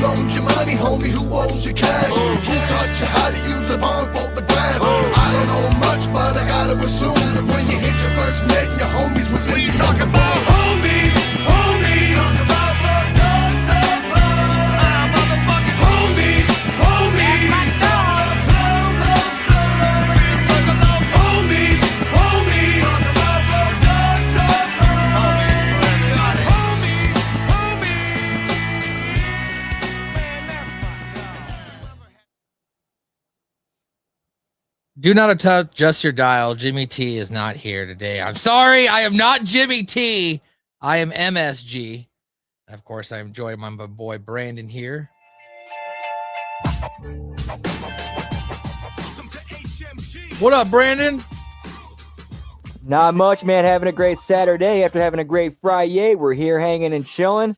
loaned you money, homie, who owes you cash? Who taught you how to use the barn for the grass? I don't know much, but I gotta assume that when you hit your first net, your homies was in you talking about homies, homies. Talking about the dogs of love. Motherfucking homies, homies. My dog. Clown of summer. Talking about homies, homies. Talking about the dogs of love. Homies, homies. Man, that's my dog. Do not adjust your dial. Jimmy T is not here today. I'm sorry. I am not Jimmy T. I am MSG. And of course, I'm joined by my boy Brandon here. What up, Brandon? Not much, man. Having a great Saturday after having a great Friday. We're here hanging and chilling.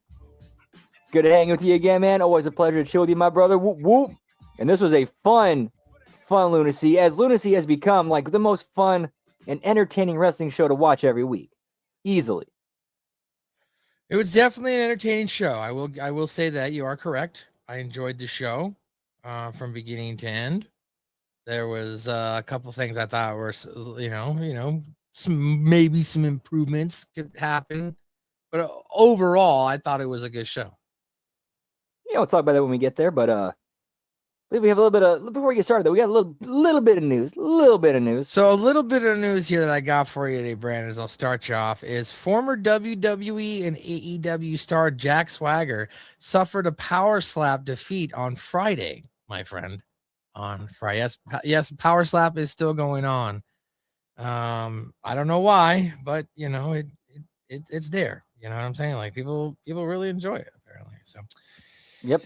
Good to hang with you again, man. Always a pleasure to chill with you, my brother. Whoop, whoop. And this was a fun Lunacy, as Lunacy has become like the most fun and entertaining wrestling show to watch every week. Easily. It was definitely an entertaining show. I will say that you are correct. I enjoyed the show from beginning to end. There was a couple things I thought were, maybe some improvements could happen, but overall, I thought it was a good show. Yeah, we'll talk about that when we get there, but we have a little bit of, before we get started though, we got a little bit of news. So a little bit of news here that I got for you today, Brandon, as I'll start you off, is former WWE and AEW star Jack Swagger suffered a power slap defeat on Friday, my friend. On Friday. Yes, power slap is still going on. I don't know why, but it's there. You know what I'm saying? Like people really enjoy it, apparently. So yep,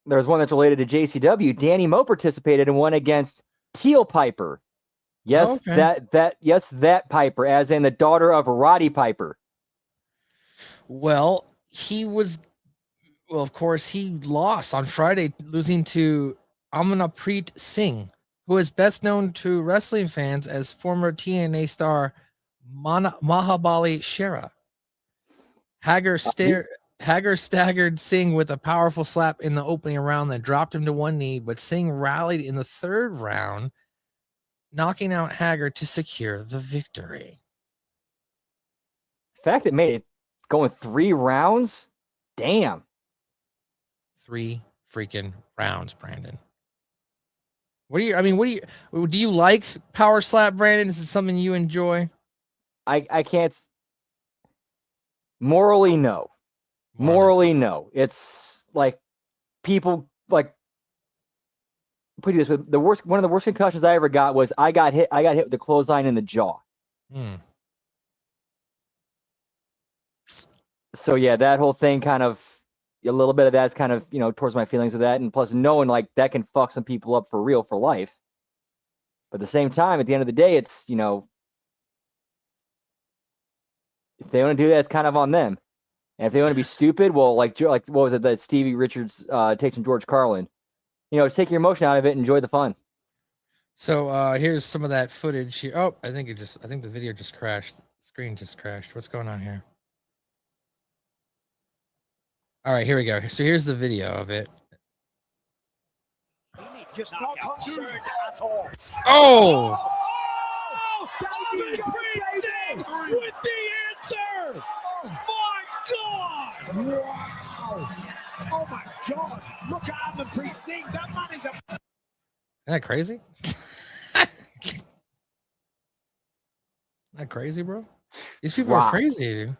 there's one that's related to JCW. Danny Moe participated in one against Teal Piper. Yes, okay. that Piper, as in the daughter of Roddy Piper. Well, of course, he lost on Friday, losing to Amanpreet Singh, who is best known to wrestling fans as former TNA star Mahabali Shera. Hager staggered Singh with a powerful slap in the opening round that dropped him to one knee, but Singh rallied in the third round, knocking out Hager to secure the victory. The fact it made it going 3 rounds? Damn. 3 freaking rounds, Brandon. Do you like power slap, Brandon? Is it something you enjoy? I can't. Morally, no. Morally, no. It's like people like put it this way. One of the worst concussions I ever got was I got hit with the clothesline in the jaw. So yeah, that whole thing kind of, a little bit of that's kind of, towards my feelings of that. And plus knowing like that can fuck some people up for real for life. But at the same time, at the end of the day, it's, if they want to do that, it's kind of on them. And if they want to be stupid, well, like what was it that Stevie Richards takes from George Carlin? Take your emotion out of it and enjoy the fun. So here's some of that footage here. Oh, I think the video just crashed. The screen just crashed. What's going on here? All right, here we go. So here's the video of it. Just not concerned at all. Oh! With the answer! My God! Wow! Oh my God! Look at Amanpreet Singh. That man is a. Isn't that crazy? Isn't that crazy, bro? These people are crazy, dude.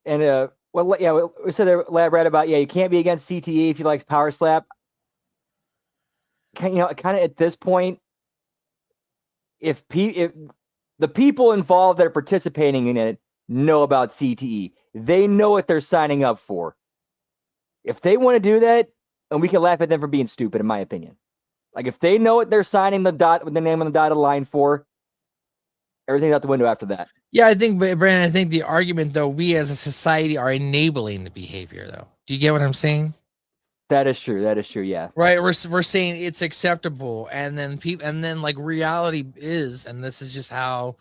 And we said there, elaborate about you can't be against CTE if you like power slap. Kind of at this point, if the people involved that are participating in it know about CTE, they know what they're signing up for. If they want to do that, and we can laugh at them for being stupid, in my opinion. Like if they know what they're signing the name on the dotted line for, everything's out the window after that. Yeah, I think, Brandon, I think the argument though, we as a society are enabling the behavior though. Do you get what I'm saying? That is true. Yeah. Right. We're saying it's acceptable, and then like reality is, and this is just how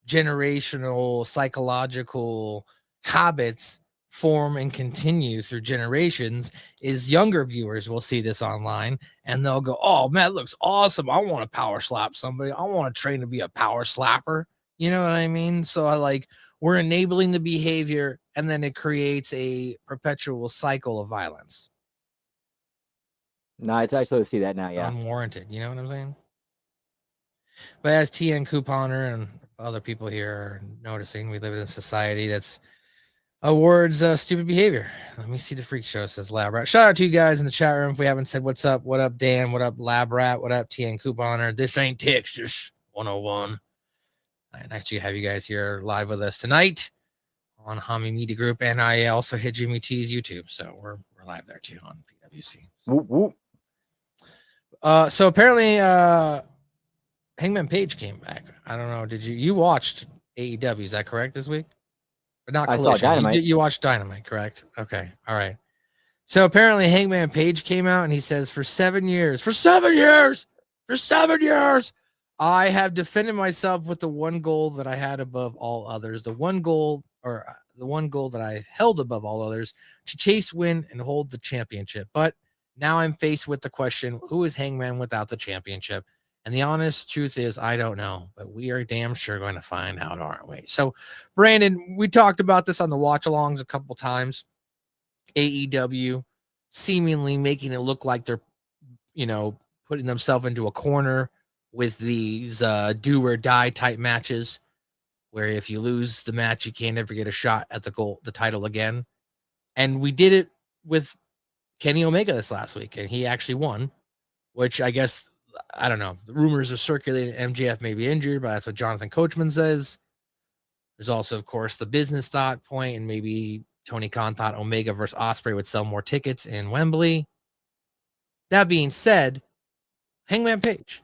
generational psychological habits form and continue through generations is younger viewers will see this online and they'll go, oh man, it looks awesome. I want to power slap somebody. I want to train to be a power slapper. You know what I mean? So we're enabling the behavior and then it creates a perpetual cycle of violence. No, I totally see that now. It's Yeah. unwarranted. You know what I'm saying? But as TN Couponer and other people here are noticing, we live in a society that's awards stupid behavior. Let me see the freak show, says Lab Rat. Shout out to you guys in the chat room. If we haven't said what's up, what up, Dan? What up, Lab Rat? What up, TN Couponer? This ain't Texas 101. Nice to have you guys here live with us tonight on Hami Media Group. And I also hit Jimmy T's YouTube. So we're live there too on PWC. Whoop, whoop. So apparently Hangman Page came back. I don't know. Did you watched AEW? Is that correct this week? But not Collision. I saw Dynamite. You watched Dynamite, correct? Okay. All right. So apparently Hangman Page came out and he says, for 7 years, I have defended myself with the one goal that I had above all others. The one goal that I held above all others, to chase, win, and hold the championship. But now I'm faced with the question, who is Hangman without the championship? And the honest truth is, I don't know, but we are damn sure going to find out, aren't we? So, Brandon, we talked about this on the watch-alongs a couple times. AEW seemingly making it look like they're, putting themselves into a corner with these do or die type matches, where if you lose the match, you can't ever get a shot at the title again. And we did it with Kenny Omega this last week, and he actually won, which I guess, I don't know. The rumors are circulating MJF may be injured, but that's what Jonathan Coachman says. There's also, of course, the business thought point, and maybe Tony Khan thought Omega versus Ospreay would sell more tickets in Wembley. That being said, Hangman Page,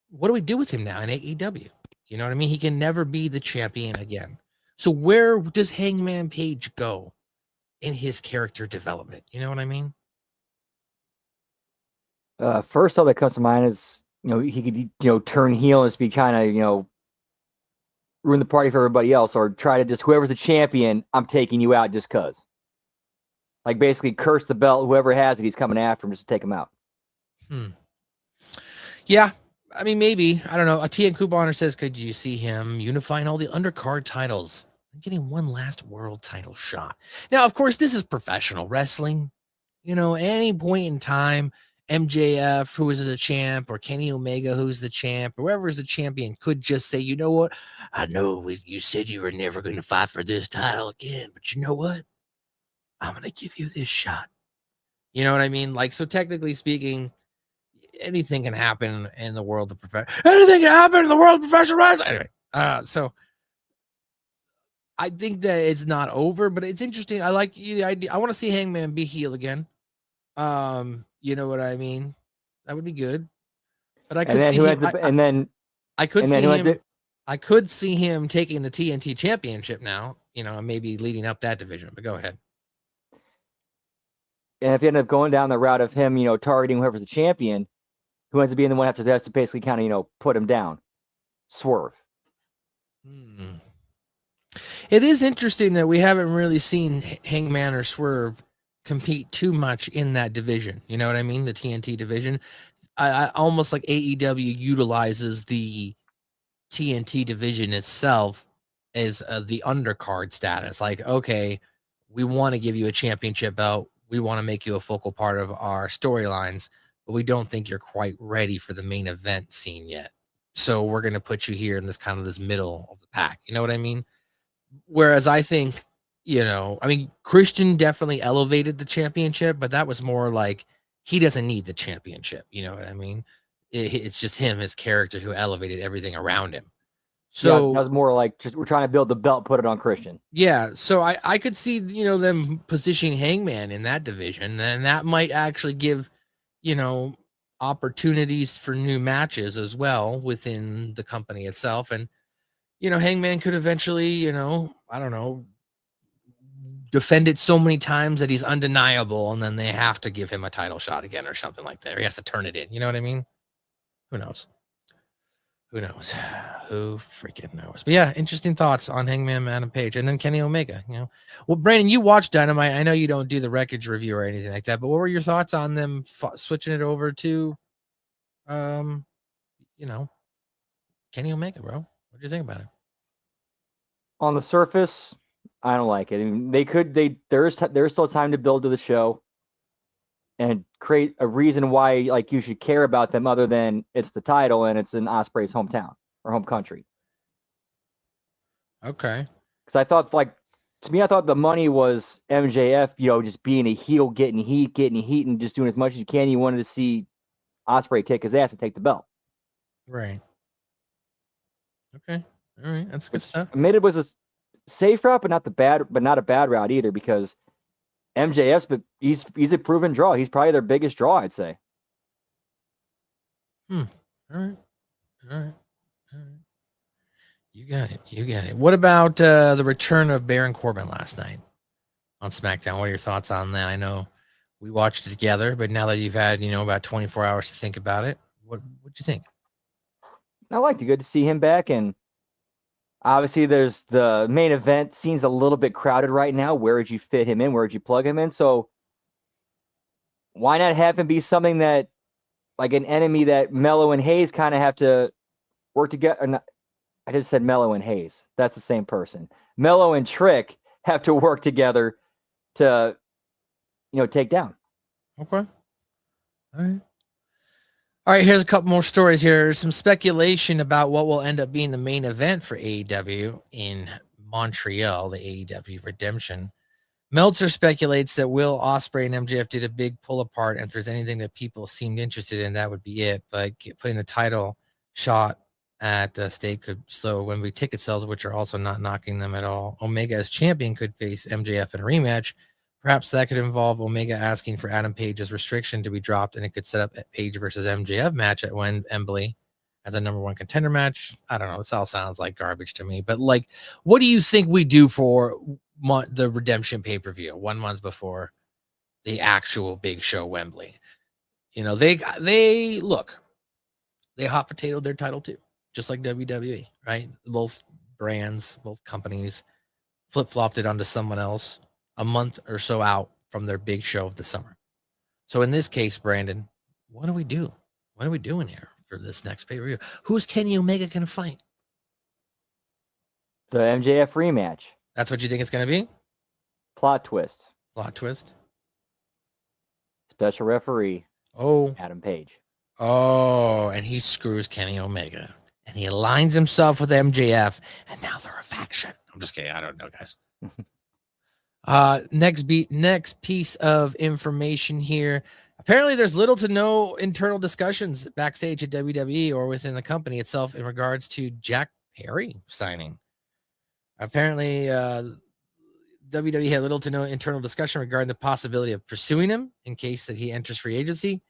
what do we do with him now in AEW? You know what I mean? He can never be the champion again. So where does Hangman Page go in his character development? You know what I mean? First thought that comes to mind is, he could, turn heel and just be kind of, ruin the party for everybody else, or try to just, whoever's the champion, I'm taking you out just cause. Like basically curse the belt, whoever has it, he's coming after him just to take him out. Yeah. I mean, maybe. I don't know. A TN Couponer says, could you see him unifying all the undercard titles and getting one last world title shot? Now, of course, this is professional wrestling. At any point in time, MJF, who is the champ, or Kenny Omega, who's the champ, or whoever is the champion, could just say, you know what? I know you said you were never going to fight for this title again, but you know what? I'm going to give you this shot. You know what I mean? So technically speaking, anything can happen in the world of professional. Anything can happen in the world of professional wrestling. Anyway, so I think that it's not over, but it's interesting. I like the idea. I want to see Hangman be heel again. You know what I mean? That would be good. But I could see him. I could see him taking the TNT championship now, and maybe leading up that division. But go ahead. And if you end up going down the route of him, targeting whoever's the champion, who ends up being the one who has to basically kind of, put him down. Swerve. It is interesting that we haven't really seen Hangman or Swerve compete too much in that division. You know what I mean? The TNT division. I almost like AEW utilizes the TNT division itself as the undercard status. Like, okay, we want to give you a championship belt. We want to make you a focal part of our storylines, but we don't think you're quite ready for the main event scene yet. So we're going to put you here in this middle of the pack. You know what I mean? Whereas I think, Christian definitely elevated the championship, but that was more like he doesn't need the championship. You know what I mean? It's just him, his character, who elevated everything around him. So that was more like just we're trying to build the belt, put it on Christian. Yeah. So I could see, them positioning Hangman in that division, and that might actually give, opportunities for new matches as well within the company itself. And, Hangman could eventually, I don't know, defend it so many times that he's undeniable, and then they have to give him a title shot again or something like that. Or he has to turn it in. You know what I mean? Who knows? Who knows? Who freaking knows? But yeah, interesting thoughts on Hangman Adam Page and then Kenny Omega. You know, well, Brandon, you watched Dynamite. I know you don't do the wreckage review or anything like that, but what were your thoughts on them switching it over to, you know, Kenny Omega, bro? What do you think about it? On the surface, I don't like it. I mean, there's still time to build to the show and create a reason why like you should care about them other than it's the title and it's in Ospreay's hometown or home country. Okay. Because I thought to me, I thought the money was MJF, you know, just being a heel, getting heat, and just doing as much as you can. You wanted to see Ospreay kick his ass and take the belt. Right. Okay. All right. That's good stuff. I mean, it was a safe route, but not a bad route either, because MJF's, but he's a proven draw. He's probably their biggest draw, I'd say. All right. You got it. What about the return of Baron Corbin last night on SmackDown? What are your thoughts on that? I know we watched it together, but now that you've had, you know, about 24 hours to think about it, what'd you think? I liked it. Good to see him back, and obviously there's the main event scene's a little bit crowded right now. Where would you fit him in? Where would you plug him in? So why not have him be something that, like an enemy that Mello and Hayes kind of have to work together? I just said Mello and Hayes. That's the same person. Mello and Trick have to work together to, you know, take down. Okay. All right, here's a couple more stories here. There's some speculation about what will end up being the main event for AEW in Montreal, the AEW Redemption. Meltzer speculates that Will Ospreay and MJF did a big pull apart, and if there's anything that people seemed interested in, that would be it. But putting the title shot at stake could slow Wembley ticket sales, which are also not knocking them at all. Omega as champion could face MJF in a rematch. Perhaps that could involve Omega asking for Adam Page's restriction to be dropped, and it could set up a Page versus MJF match at Wembley as a #1 contender match. I don't know. This all sounds like garbage to me. But, like, what do you think we do for the Redemption pay-per-view 1 month before the actual big show, Wembley? You know, they hot potatoed their title too, just like WWE, right? Both brands, both companies flip-flopped it onto someone else a month or so out from their big show of the summer. So in this case, Brandon, what do we do? What are we doing here for this next pay-per-view? Who's Kenny Omega going to fight? The MJF rematch. That's what you think it's going to be? Plot twist. Plot twist. Special referee. Oh. Adam Page. Oh, and he screws Kenny Omega. And he aligns himself with MJF, and now they're a faction. I'm just kidding. I don't know, guys. Next piece of information here. Apparently, there's little to no internal discussions backstage at WWE or within the company itself in regards to Jack Perry signing. Apparently, WWE had little to no internal discussion regarding the possibility of pursuing him in case that he enters free agency.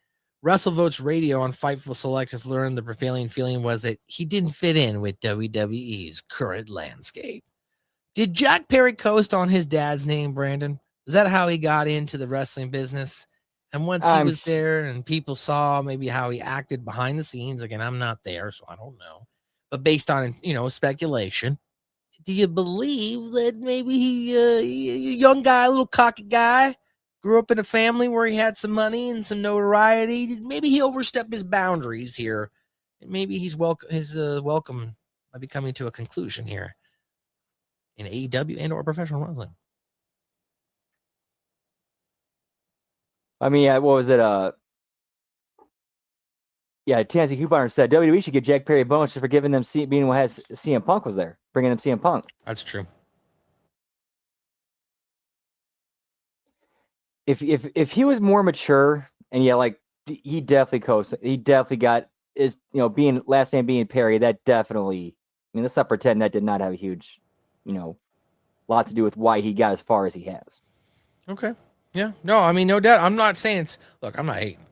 WrestleVotes Radio on Fightful Select has learned the prevailing feeling was that he didn't fit in with WWE's current landscape. Did Jack Perry coast on his dad's name, Brandon? Is that how he got into the wrestling business? And once he was there and people saw maybe how he acted behind the scenes, again, I'm not there, so I don't know. But based on, you know, speculation, do you believe that maybe he, a young guy, a little cocky guy, grew up in a family where he had some money and some notoriety? Maybe he overstepped his boundaries here. And maybe his welcome might be coming to a conclusion here in AEW and or professional wrestling. I mean, what was it? Tansy Couponer said WWE should give Jack Perry a bonus for giving them being what has CM Punk was there, bringing them CM Punk. That's true. If he was more mature and he definitely coasted. He definitely got being last name being Perry. That definitely. I mean, let's not pretend that did not have a huge, lot to do with why he got as far as he has. Okay. Yeah. No, I mean, no doubt. I'm not saying look, I'm not hating.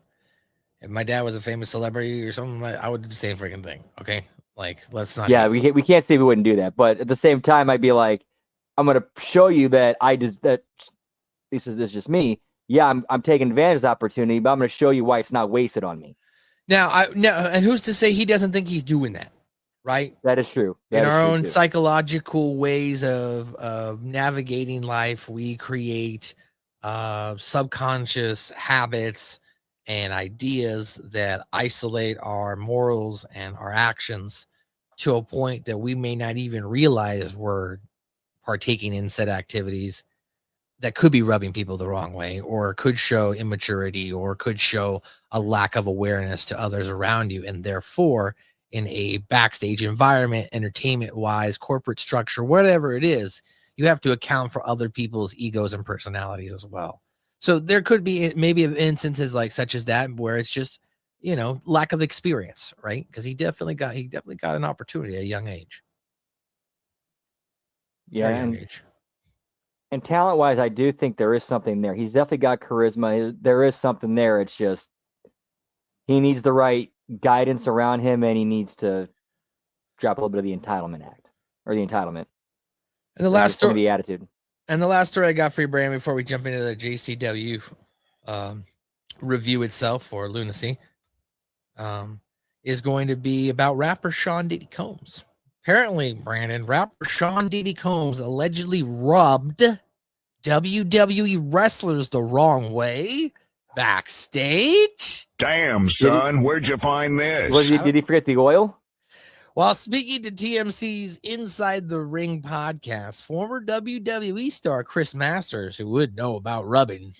If my dad was a famous celebrity or something, I would do the same freaking thing. Okay. Like, let's not. Yeah, we can't say we wouldn't do that. But at the same time, I'd be like, I'm going to show you that this is just me. Yeah, I'm taking advantage of the opportunity, but I'm going to show you why it's not wasted on me. Now, and who's to say he doesn't think he's doing that? right? That is true. In That is our true, own too. psychological ways of navigating life, we create subconscious habits and ideas that isolate our morals and our actions to a point that we may not even realize we're partaking in said activities that could be rubbing people the wrong way, or could show immaturity, or could show a lack of awareness to others around you. And therefore, in a backstage environment, entertainment wise, corporate structure, whatever it is, you have to account for other people's egos and personalities as well. So there could be maybe instances like such as that where it's just, lack of experience, right? Because he definitely got an opportunity at a young age. Yeah, Very young age. And talent-wise, I do think there is something there. He's definitely got charisma. There is something there. It's just he needs the right guidance around him, and he needs to drop a little bit of the entitlement act or the entitlement. And the last some of story, the attitude. And the last story I got for you, Brandon, before we jump into the JCW review itself for Lunacy, is going to be about rapper Sean Diddy Combs. Apparently, Brandon, rapper Sean Diddy Combs allegedly rubbed WWE wrestlers the wrong way backstage. Damn, son, where'd you find this? Did he forget the oil? While speaking to TMC's Inside the Ring podcast, former WWE star Chris Masters, who would know about rubbing,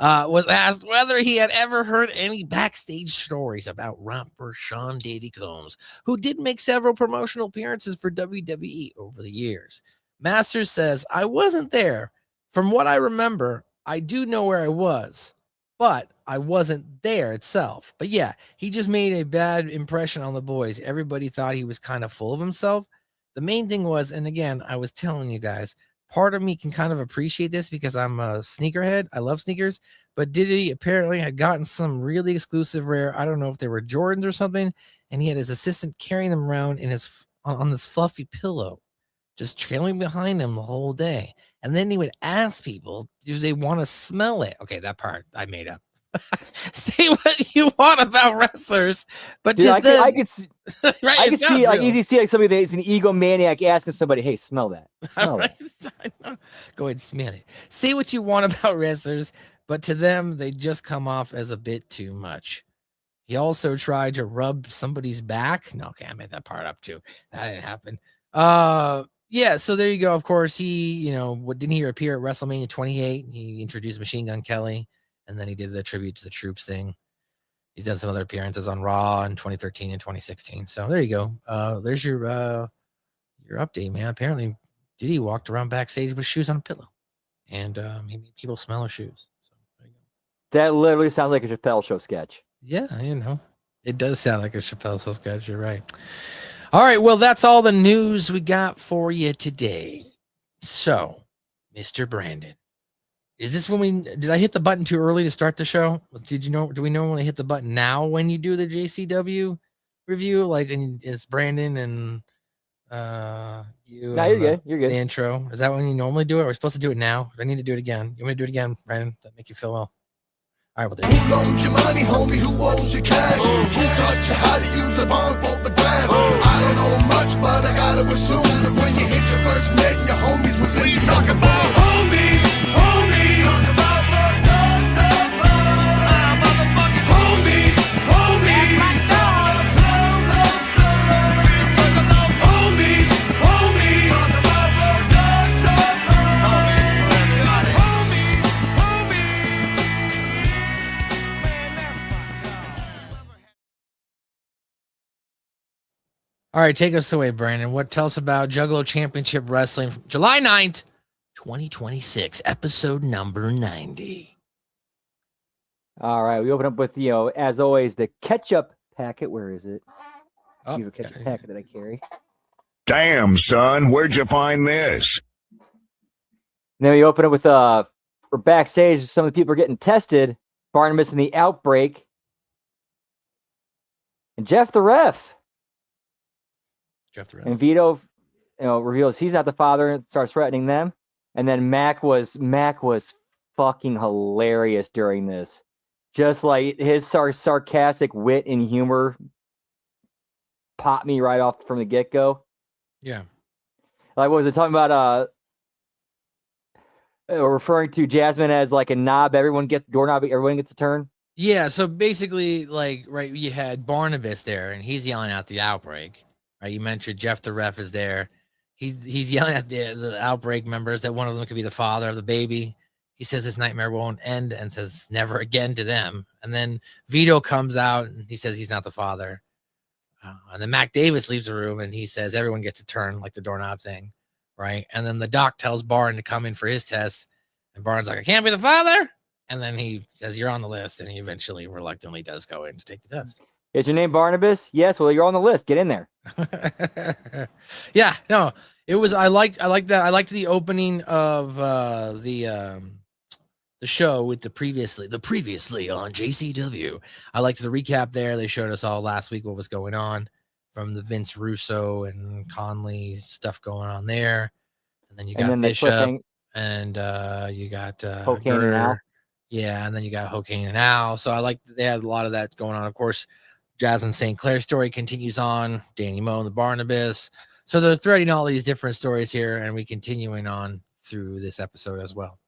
was asked whether he had ever heard any backstage stories about rapper Sean Diddy Combs, who did make several promotional appearances for WWE over the years. Masters says, "I wasn't there. From what I remember, I do know where I was, but I wasn't there itself." But yeah, he just made a bad impression on the boys. Everybody thought he was kind of full of himself. The main thing was, and again, I was telling you guys, part of me can kind of appreciate this because I'm a sneakerhead. I love sneakers, but Diddy apparently had gotten some really exclusive rare, I don't know if they were Jordans or something, and he had his assistant carrying them around in on this fluffy pillow, just trailing behind him the whole day. And then he would ask people, do they want to smell it? Okay, that part I made up. Say what you want about wrestlers, but Dude, them, I could see, right, I could see, like, easy see like somebody that's an egomaniac asking somebody, "Hey, smell that." Smell right? that. Go ahead and smell it. Say what you want about wrestlers, but to them, they just come off as a bit too much. He also tried to rub somebody's back. No, okay, I made that part up too. That didn't happen. Yeah, so there you go. Of course, he, didn't he appear at WrestleMania 28? He introduced Machine Gun Kelly, and then he did the tribute to the troops thing. He's done some other appearances on Raw in 2013 and 2016. So there you go. There's your update, man. Apparently, Diddy walked around backstage with shoes on a pillow, and he made people smell his shoes. So there you go. That literally sounds like a Chappelle Show sketch. Yeah, it does sound like a Chappelle Show sketch. You're right. All right, well, that's all the news we got for you today. So, Mr. Brandon, is this did I hit the button too early to start the show? Do we normally hit the button now when you do the JCW review? Like, it's Brandon and you. No, you're good. You're good. The intro. Is that when you normally do it? We're supposed to do it now. I need to do it again. You want me to do it again, Brandon? That make you feel well? All right, we'll do it. Who loans your money, homie? Who owes you cash? Who taught you how to use the barn for the grass? I don't know much, but I gotta assume that when you hit your first net, your homies was in. You talk about homies, homies. Talk about the dogs of love. Motherfucking homies, homies. My dog. Talk about homies, homies. Talk about the dogs of love. Homies, homies. All right, take us away, Brandon. Tell us about Juggalo Championship Wrestling from July 9th, 2026, episode number 90. All right, we open up with, as always, the ketchup packet. Where is it? Oh, You have a ketchup packet that I carry. Damn, son, where'd you find this? And then we open up with we're backstage. Some of the people are getting tested. Barnabas and the Outbreak, and Jeff the Ref. And Vito, reveals he's not the father and starts threatening them. And then Mac was fucking hilarious during this. Just like his sarcastic wit and humor popped me right off from the get-go. Yeah. Like, what was it talking about? Referring to Jasmin as like a knob. Everyone gets a turn. Yeah, so basically, like, right, you had Barnabas there, and he's yelling out the outbreak. Right, you mentioned Jeff the ref is there. He's yelling at the outbreak members that one of them could be the father of the baby. He says his nightmare won't end and says never again to them. And then Vito comes out and he says he's not the father. And then Mac Davis leaves the room and he says everyone gets a turn, like the doorknob thing, right? And then the doc tells Barn to come in for his test, and Barn's like, I can't be the father. And then he says, you're on the list. And he eventually reluctantly does go in to take the test. Is your name Barnabas? Yes. Well, you're on the list. Get in there. Yeah, no, it was, I liked that. I liked the opening of the show with the previously on JCW. I liked the recap there. They showed us all last week what was going on from the Vince Russo and Konley stuff going on there. And then you got Bishop and you got Gertner. Yeah, and then you got HoKane and Al. So I like they had a lot of that going on. Of course, Jasmin St. Clair's story continues on. Danny Moe and the Barnabas. So they're threading all these different stories here, and we continuing on through this episode as well.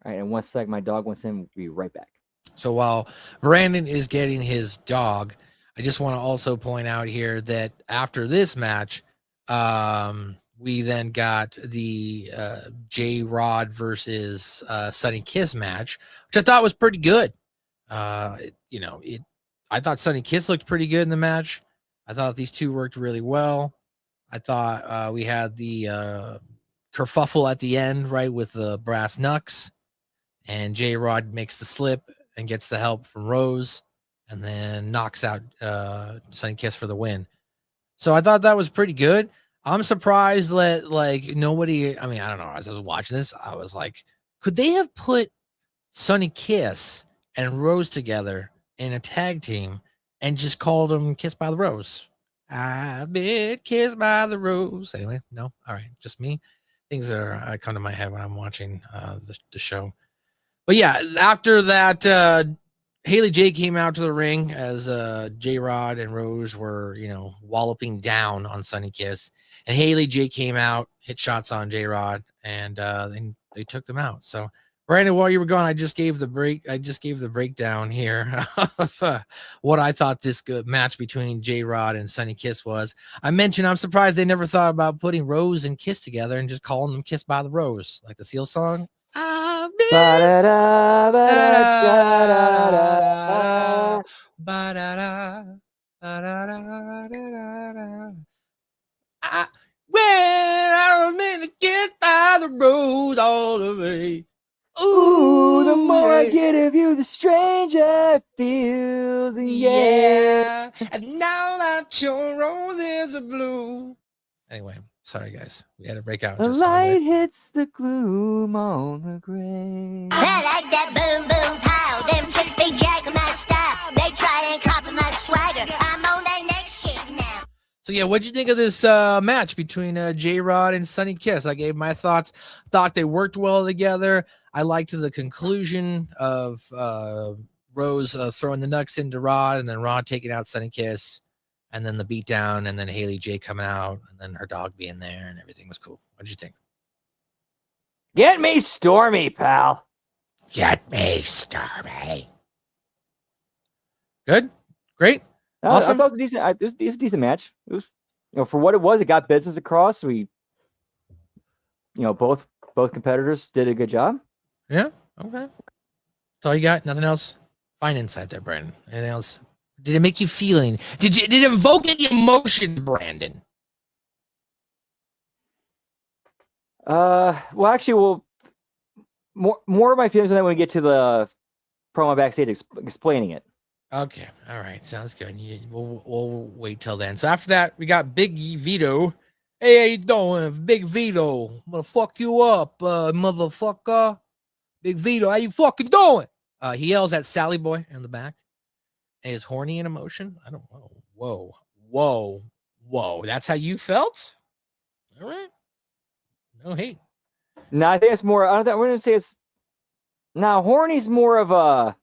All right, and 1 sec, my dog wants in. We'll be right back. So while Brandon is getting his dog, I just want to also point out here that after this match, we then got the J-Rod versus Sonny Kiss match, which I thought was pretty good. I thought Sonny Kiss looked pretty good in the match. I thought these two worked really well. I thought we had the kerfuffle at the end, right, with the brass knucks. And J-Rod makes the slip and gets the help from Rose and then knocks out Sonny Kiss for the win. So I thought that was pretty good. I'm surprised that, like, nobody, I mean, I don't know, as I was watching this, I was like, could they have put Sonny Kiss and Rose together in a tag team and just called them Kiss by the Rose? I've been kissed by the rose. Anyway, no? All right, just me. Things that are come to my head when I'm watching the show. But yeah, after that, Haley J came out to the ring as J-Rod and Rose were, walloping down on Sonny Kiss. And Haley J came out, hit shots on J-Rod, and then they took them out. So, Brandon, while you were gone, I just gave the breakdown here of what I thought this good match between J-Rod and Sonny Kiss was. I mentioned I'm surprised they never thought about putting Rose and Kiss together and just calling them Kiss by the Rose, like the Seal song. When I'm in the Kiss by the Rose all the way. Ooh, the more I get of you, the stranger it feels. Yeah. And now that your roses are blue. Anyway, sorry guys, we had to break out. The light hits the gloom on the grave. I like that boom boom pow. Them chicks be jacking my style. They try and copy my swagger. I'm on that next shit now. So yeah, what'd you think of this match between J-Rod and Sonny Kiss? I gave my thoughts. Thought they worked well together. I liked the conclusion of Rose throwing the nuts into Rod, and then Rod taking out Sonny Kiss, and then the beatdown, and then Haley J coming out, and then her dog being there, and everything was cool. What did you think? Get me Stormy, pal. Get me Stormy. Good, great, awesome. I thought it was a decent match. It was, for what it was, it got business across. We, both competitors did a good job. Yeah. Okay. That's all you got. Nothing else. Fine insight there, Brandon. Anything else? Did it make you feel anything? Did it invoke any emotion, Brandon? Well, actually, more of my feelings on that when we get to the promo backstage explaining it. Okay. All right. Sounds good. We'll wait till then. So after that, we got Big Vito. Hey, how you doing, Big Vito? I'm gonna fuck you up, motherfucker. Big Vito, how you fucking doing? He yells at Sally Boy in the back. Hey, is horny in emotion? I don't know. Whoa. That's how you felt? All right. No hate. No, I think it's more. I wouldn't say it's. Now, horny's more of a.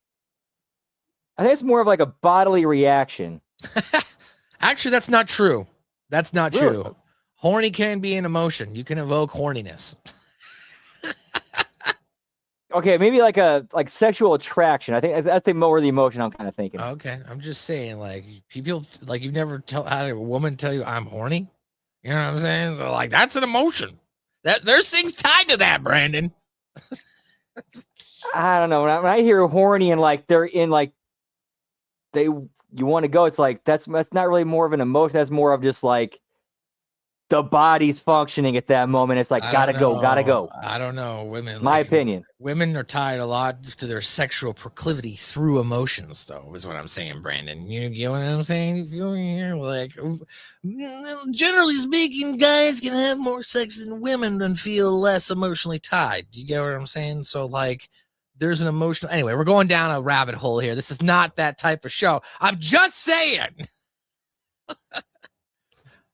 I think it's more of like a bodily reaction. Actually, that's not true. That's not Really? true. Horny can be an emotion. You can evoke horniness. Okay, maybe like sexual attraction. I think that's more the emotion I'm kind of thinking. Okay, I'm just saying, like, people, like, you've never had a woman tell you I'm horny. You know what I'm saying? So, like, that's an emotion. That there's things tied to that, Brandon. I don't know. When I hear horny and like they're in like you want to go, it's like that's not really more of an emotion. That's more of just like the body's functioning at that moment. It's like gotta go. I don't know. Women, My opinion. Women are tied a lot to their sexual proclivity through emotions, though, is what I'm saying, Brandon. You know what I'm saying? You feel me here? Like, generally speaking, guys can have more sex than women and feel less emotionally tied. You get what I'm saying? So, like, there's an emotional. Anyway, we're going down a rabbit hole here. This is not that type of show. I'm just saying.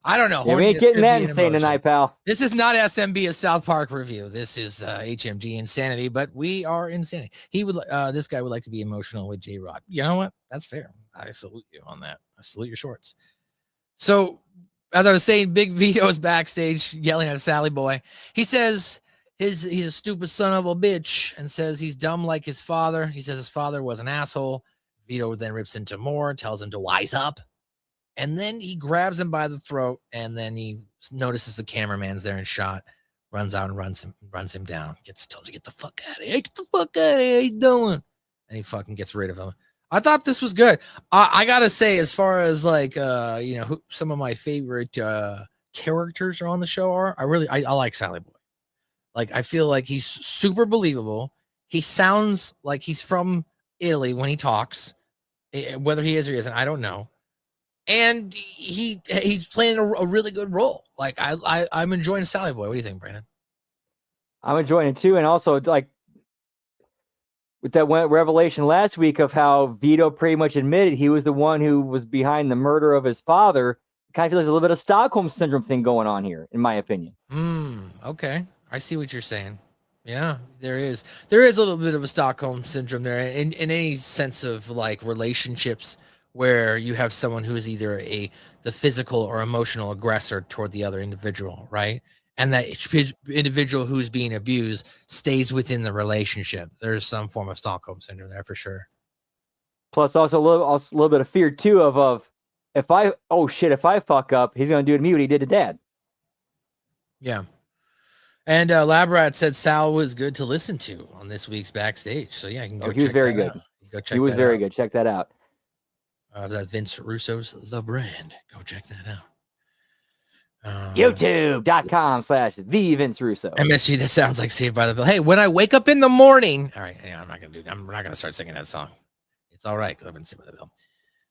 I don't know. Yeah, we ain't getting that insane emotion tonight, pal. This is not SMB, a South Park review. This is HMG insanity, but we are insanity. This guy would like to be emotional with J-Rod. You know what? That's fair. I salute you on that. I salute your shorts. So, as I was saying, Big Vito is backstage yelling at Sally Boy. He says he's a stupid son of a bitch and says he's dumb like his father. He says his father was an asshole. Vito then rips into more, tells him to wise up. And then he grabs him by the throat, and then he notices the cameraman's there in shot, runs out and runs him down. Tells him, get the fuck out of here. Get the fuck out of here. How you doing? And he fucking gets rid of him. I thought this was good. I gotta say, as far as like who some of my favorite characters are on the show are, I like Sally Boy. Like, I feel like he's super believable. He sounds like he's from Italy when he talks. Whether he is or isn't, I don't know. And he's playing a really good role. Like, I'm enjoying Sally Boy. What do you think, Brandon? I'm enjoying it too, and also like with that revelation last week of how Vito pretty much admitted he was the one who was behind the murder of his father. Kind of feels like a little bit of Stockholm syndrome thing going on here, in my opinion. Okay, I see what you're saying. Yeah, there is a little bit of a Stockholm syndrome there in any sense of like relationships, where you have someone who is either the physical or emotional aggressor toward the other individual, right? And that individual who's being abused stays within the relationship. There's some form of Stockholm syndrome there for sure. Plus, also a little bit of fear too of if I fuck up, he's gonna do to me what he did to Dad. Yeah. And Labrat said Sal was good to listen to on this week's backstage. So yeah, you can go. He was very good. Go check. He was very good. Check that out. That Vince Russo's The Brand. Go check that out. YouTube.com/the Vince Russo. MSG, that sounds like Saved by the Bell. Hey, when I wake up in the morning. All right, I'm not gonna start singing that song. It's all right because I've been Saved by the Bell.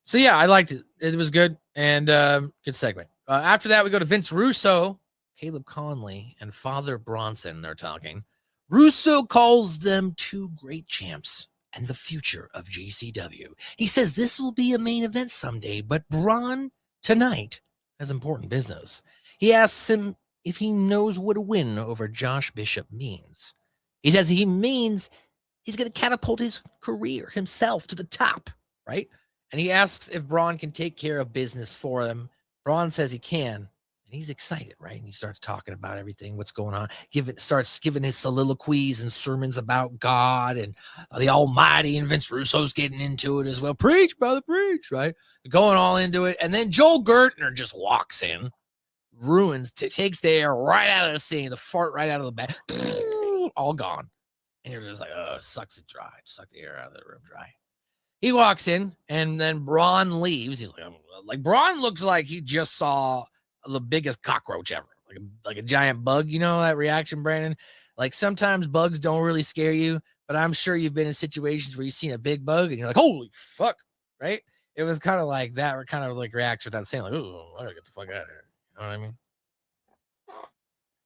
So yeah, I liked it. It was good and good segment. After that, we go to Vince Russo, Caleb Konley, and Father Bronson. They're talking. Russo calls them two great champs and the future of JCW. He says this will be a main event someday, but Braun tonight has important business. He asks him if he knows what a win over Josh Bishop means. He says he means he's going to catapult his career himself to the top, right? And he asks if Braun can take care of business for him. Braun says he can. He's excited, right? And he starts talking about everything, what's going on. Starts giving his soliloquies and sermons about God and the Almighty. And Vince Russo's getting into it as well. Preach, brother, preach, right? Going all into it. And then Joel Gertner just walks in, takes the air right out of the scene, the fart right out of the back, all gone. And you're just like, oh, sucks it dry. Suck the air out of the room dry. He walks in, and then Braun leaves. He's like Braun looks like he just saw the biggest cockroach ever, like a giant bug. You know that reaction, Brandon? Like, sometimes bugs don't really scare you, but I'm sure you've been in situations where you've seen a big bug and you're like, holy fuck, right? It was kind of like that, or kind of like reaction without saying, like, oh, I gotta get the fuck out of here. You know what I mean?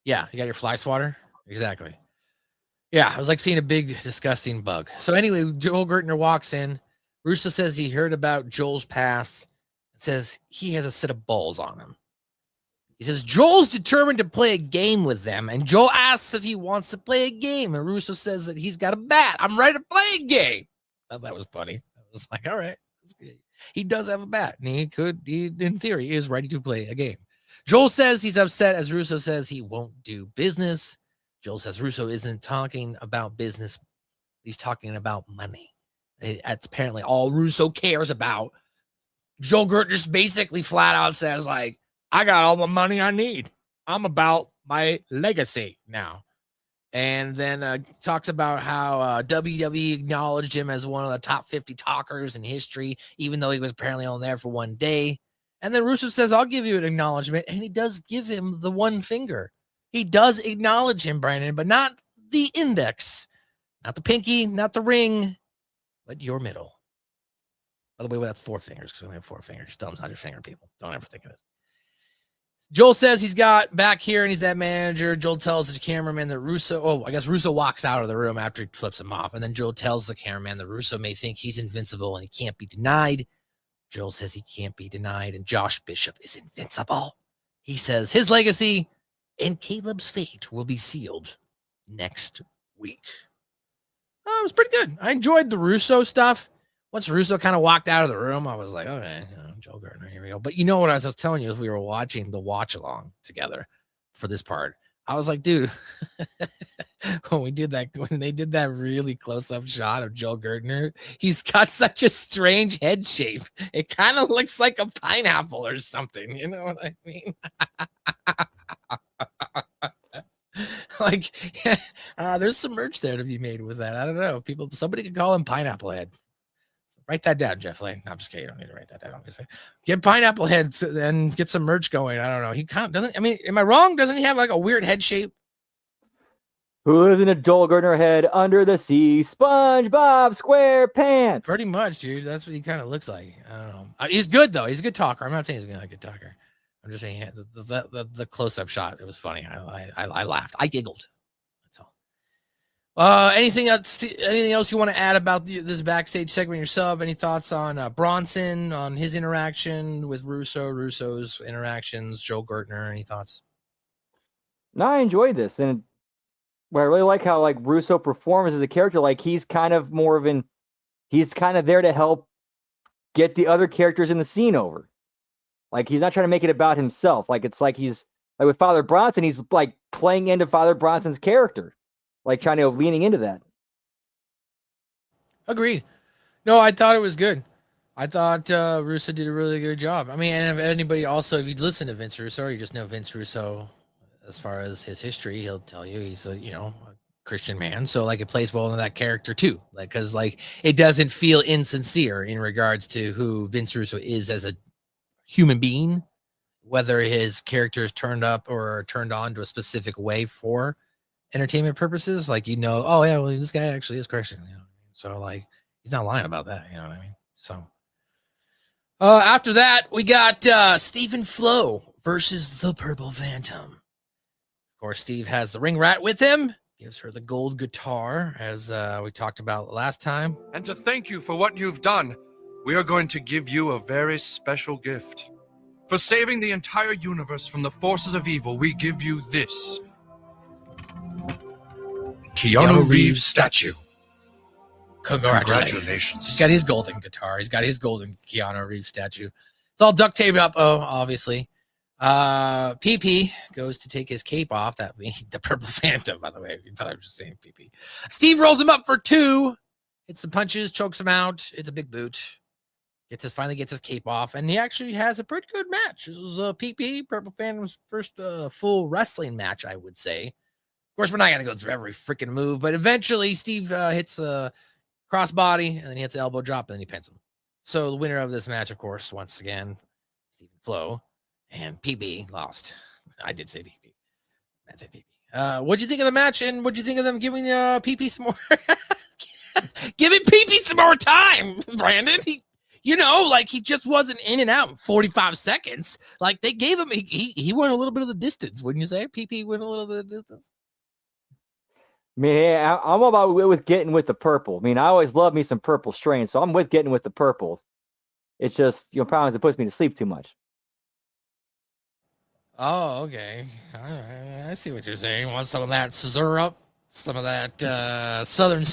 Yeah, you got your fly swatter? Exactly. Yeah, it was like seeing a big, disgusting bug. So anyway, Joel Gertner walks in. Russo says he heard about Joel's past. It says he has a set of balls on him. He says Joel's determined to play a game with them, and Joel asks if he wants to play a game, and Russo says that he's got a bat. I'm ready to play a game. I thought that was funny. I was like, all right, that's good. He does have a bat, and he in theory is ready to play a game. Joel says he's upset as Russo says he won't do business. Joel says Russo isn't talking about business. He's talking about money. That's apparently all Russo cares about. Joel Gertner just basically flat out says, like, I got all the money I need. I'm about my legacy now. And then talks about how WWE acknowledged him as one of the top 50 talkers in history, even though he was apparently on there for one day. And then Russo says, I'll give you an acknowledgement. And he does give him the one finger. He does acknowledge him, Brandon, but not the index, not the pinky, not the ring, but your middle. By the way, that's 4 fingers because we only have 4 fingers. Thumb's not your finger, people. Don't ever think of this. Joel says he's got back here and he's that manager. Joel tells the cameraman that I guess Russo walks out of the room after he flips him off. And then Joel tells the cameraman that Russo may think he's invincible and he can't be denied. Joel says he can't be denied and Josh Bishop is invincible. He says his legacy and Caleb's fate will be sealed next week. It was pretty good. I enjoyed the Russo stuff. Once Russo kind of walked out of the room, I was like, okay, Joel Gertner, here we go. But you know what I was telling you as we were watching the watch along together for this part, I was like, dude, when they did that really close up shot of Joel Gertner, he's got such a strange head shape. It kind of looks like a pineapple or something. You know what I mean? Like, there's some merch there to be made with that. I don't know. Somebody could call him Pineapple Head. Write that down, Jeff Lane. No, I'm just kidding. You don't need to write that down. Obviously, get Pineapple Heads and get some merch going. I don't know. He kind of doesn't. I mean, am I wrong? Doesn't he have like a weird head shape? Who lives in a Joel Gertner head under the sea? SpongeBob SquarePants. Pretty much, dude. That's what he kind of looks like. I don't know. He's good though. He's a good talker. I'm not saying he's a good talker. I'm just saying the close up shot. It was funny. I laughed. I giggled. That's all. Anything else you want to add about this backstage segment yourself? Any thoughts on Bronson, on his interaction with Russo's interactions, Joel Gertner? Any thoughts? No, I enjoyed this, and what I really like how like Russo performs as a character. Like he's kind of there to help get the other characters in the scene over. Like he's not trying to make it about himself. Like it's like he's like with Father Bronson, he's like playing into Father Bronson's character. Like trying to leaning into that. Agreed. No, I thought it was good. I thought Russo did a really good job. I mean, and if anybody also, if you listen to Vince Russo or you just know Vince Russo as far as his history, he'll tell you he's a Christian man. So like it plays well into that character too. Like because like it doesn't feel insincere in regards to who Vince Russo is as a human being, whether his character is turned up or turned on to a specific way for entertainment purposes, like oh yeah, well this guy actually is Christian, so like he's not lying about that, you know what I mean? So after that we got Stephen Flowe versus the Purple Phantom. Of course, Steve has the ring rat with him, gives her the gold guitar as we talked about last time. And to thank you for what you've done, we are going to give you a very special gift. For saving the entire universe from the forces of evil, we give you this Keanu Reeves statue. Congratulations. He's got his golden guitar. He's got his golden Keanu Reeves statue. It's all duct taped up, obviously. PP goes to take his cape off. That means the Purple Phantom, by the way. If you thought I was just saying PP. Steve rolls him up for 2. Hits some punches, chokes him out. It's a big boot. Finally gets his cape off, and he actually has a pretty good match. This was PP, Purple Phantom's first full wrestling match, I would say. Of course, we're not going to go through every freaking move, but eventually Steve hits a crossbody, and then he hits an elbow drop, and then he pins him. So the winner of this match, of course, once again, Stephen Flowe, and PB lost. I did say PB. I said PB. What'd you think of the match, and what'd you think of them giving PP some more? Giving PP some more time, Brandon. He just wasn't in and out in 45 seconds. Like they gave him, he went a little bit of the distance, wouldn't you say? PP went a little bit of the distance. I mean, I'm all about with getting with the purple. I mean, I always love me some purple strain, so I'm with getting with the purple. It's just, problem is it puts me to sleep too much. Oh, okay. All right. I see what you're saying. You want some of that syrup, some of that southern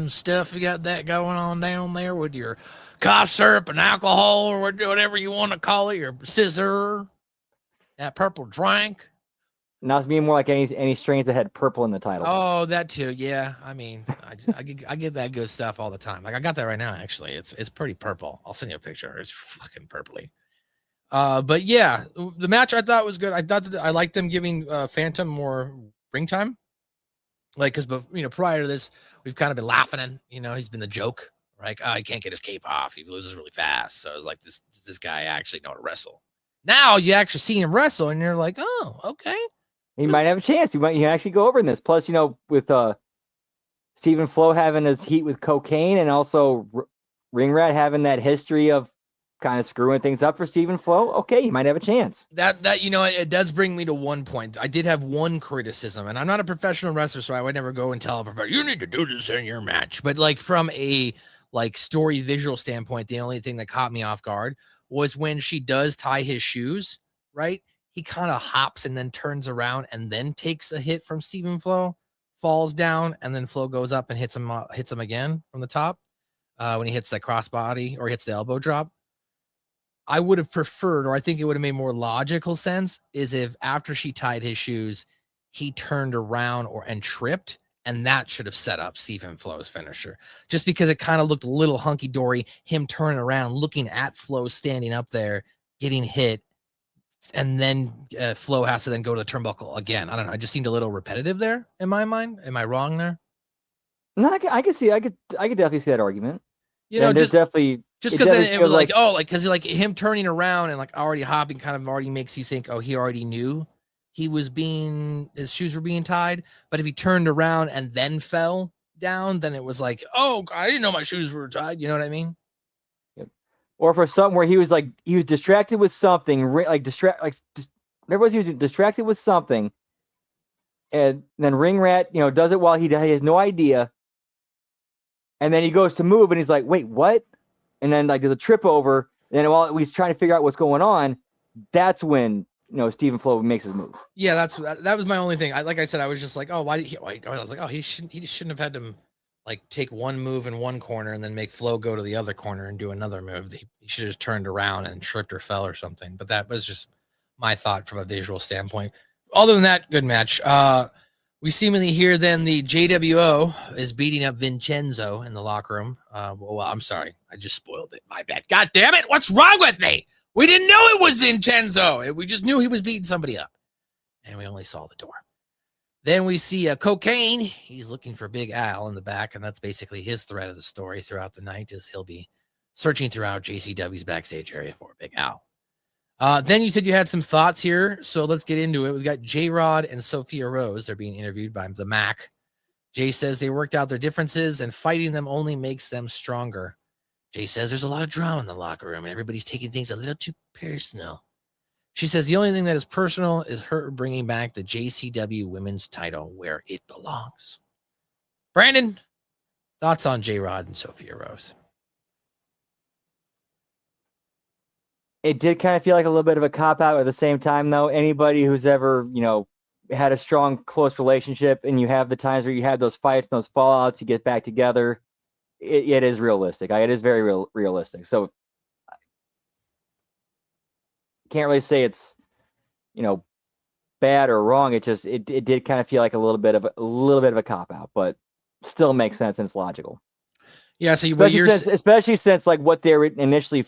stuff. You got that going on down there with your cough syrup and alcohol or whatever you want to call it, your scissor, that purple drink. Now it's being more like any strains that had purple in the title. Oh, that too. Yeah, I mean, I get that good stuff all the time. Like I got that right now. Actually, it's pretty purple. I'll send you a picture. It's fucking purpley. But yeah, the match I thought was good. I thought that I liked them giving Phantom more ring time. Like, because prior to this, we've kind of been laughing and he's been the joke. Like, oh, he can't get his cape off. He loses really fast. So I was like, does this guy actually know how to wrestle? Now you actually see him wrestle, and you're like, oh, okay. He might have a chance. He can actually go over in this. Plus, with Stephen Flowe having his heat with cocaine, and also Ring Rat having that history of kind of screwing things up for Stephen Flowe. Okay, he might have a chance. That it does bring me to one point. I did have one criticism, and I'm not a professional wrestler, so I would never go and tell a professional, you need to do this in your match. But like from a story visual standpoint, the only thing that caught me off guard was when she does tie his shoes, right? He kind of hops and then turns around and then takes a hit from Stephen Flowe, falls down, and then Flowe goes up and hits him again from the top when he hits that crossbody or hits the elbow drop. I would have preferred, or I think it would have made more logical sense, is if after she tied his shoes, he turned around and tripped, and that should have set up Stephen Flowe's finisher. Just because it kind of looked a little hunky-dory, him turning around, looking at Flowe standing up there, getting hit, and then Flowe has to then go to the turnbuckle again. I don't know. It just seemed a little repetitive there in my mind. Am I wrong there? No, I could see. I could definitely see that argument. Just definitely because it was because him turning around and already hopping kind of already makes you think, oh, he already knew his shoes were being tied. But if he turned around and then fell down, then it was like, oh, I didn't know my shoes were tied. You know what I mean? Or for something where he was distracted with something, he was distracted with something, and then Ring Rat, does it while he has no idea, and then he goes to move, and he's like, wait, what? And then does a trip over, and then while he's trying to figure out what's going on, that's when Stephen Flowe makes his move. Yeah, that was my only thing. Like I said, I was just like, oh, why did he? I was like, oh, he just shouldn't have had to take one move in one corner and then make Flowe go to the other corner and do another move. He should have just turned around and tripped or fell or something. But that was just my thought from a visual standpoint. Other than that, good match. We seemingly hear then the JWO is beating up Vincenzo in the locker room. Well, I'm sorry. I just spoiled it. My bad. God damn it. What's wrong with me? We didn't know it was Vincenzo. We just knew he was beating somebody up. And we only saw the door. Then we see HoKane. He's looking for Big Al in the back, and that's basically his thread of the story throughout the night, is he'll be searching throughout JCW's backstage area for Big Al. Then you said you had some thoughts here, so let's get into it. We've got J-Rod and Sophia Rose. They're being interviewed by the Mac. Jay says they worked out their differences, and fighting them only makes them stronger. Jay says there's a lot of drama in the locker room, and everybody's taking things a little too personal. She says the only thing that is personal is her bringing back the JCW women's title where it belongs. Brandon, thoughts on J-Rod and Sophia Rose? It did kind of feel like a little bit of a cop-out at the same time, though. Anybody who's ever, had a strong, close relationship, and you have the times where you have those fights, those fallouts, you get back together, it is realistic. It is very realistic. So can't really say it's bad or wrong. It just it did kind of feel like a little bit of a cop out, but still makes sense and it's logical. Yeah. So especially since what they initially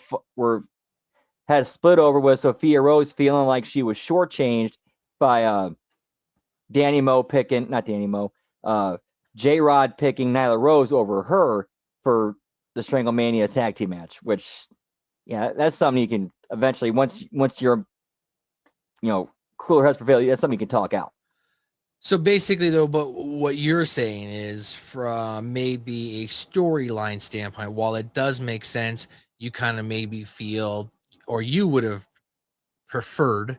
had split over was Sophia Rose feeling like she was shortchanged by J-Rod picking Nyla Rose over her for the Stranglemania tag team match, which that's something you can eventually, once you're, cooler heads prevail, that's something you can talk out. So basically, though, but what you're saying is from maybe a storyline standpoint, while it does make sense, you kind of maybe feel, or you would have preferred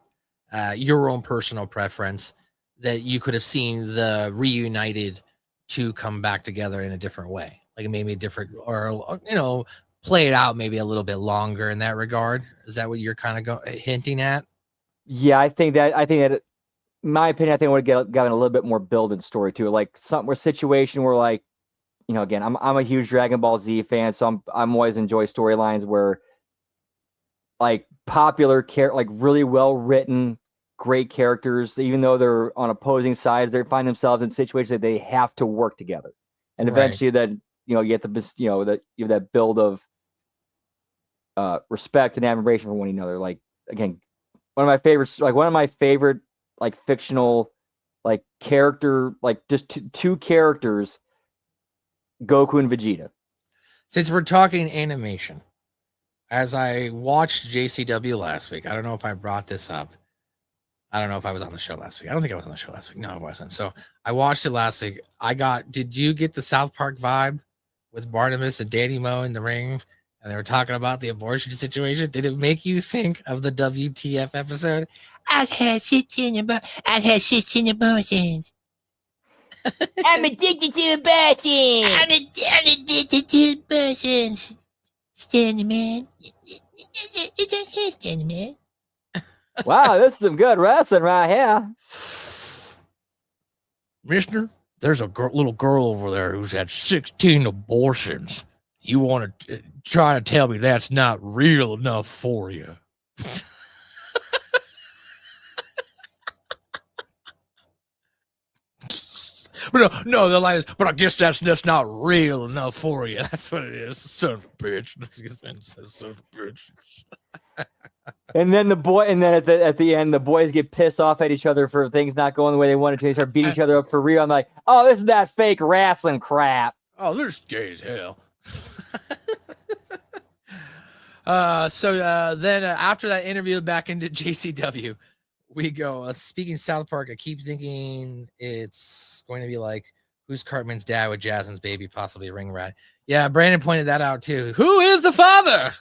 your own personal preference that you could have seen the reunited two come back together in a different way, like maybe a different, or play it out maybe a little bit longer in that regard. Is that what you're kind of hinting at? Yeah, I think that in my opinion, I think I would have gotten a little bit more build and story to it, like a situation where again, I'm a huge Dragon Ball Z fan, so I'm always enjoy storylines where like like really well written, great characters, even though they're on opposing sides, they find themselves in situations that they have to work together, and eventually that you get that you have that build of respect and admiration for one another. Like again, one of my favorite like fictional like character, like just two characters, Goku and Vegeta. Since we're talking animation, as I watched JCW last week, I don't know if I brought this up. I don't know if I was on the show last week. I don't think I was on the show last week. No, I wasn't. So I watched it last week. Did you get the South Park vibe with Barnabas and Danny Moe in the ring? And they were talking about the abortion situation. Did it make you think of the WTF episode? I've had shit in abortions. I'm addicted to abortion. I'm addicted to abortions. Stand man. Stand man. Wow, this is some good wrestling right here. Mister, there's a little girl over there who's had 16 abortions. You want to try to tell me that's not real enough for you? No, the line is, but I guess that's not real enough for you. That's what it is. Son of a bitch. Son of a bitch. And then at the end, the boys get pissed off at each other for things not going the way they wanted to. They start beating each other up for real. I'm like, oh, this is that fake wrestling crap. Oh, they're gay as hell. Then after that interview back into JCW, we go, speaking South Park, I keep thinking it's going to be like, who's Cartman's dad with Jasmine's baby, possibly a ring rat? Yeah, Brandon pointed that out too. Who is the father?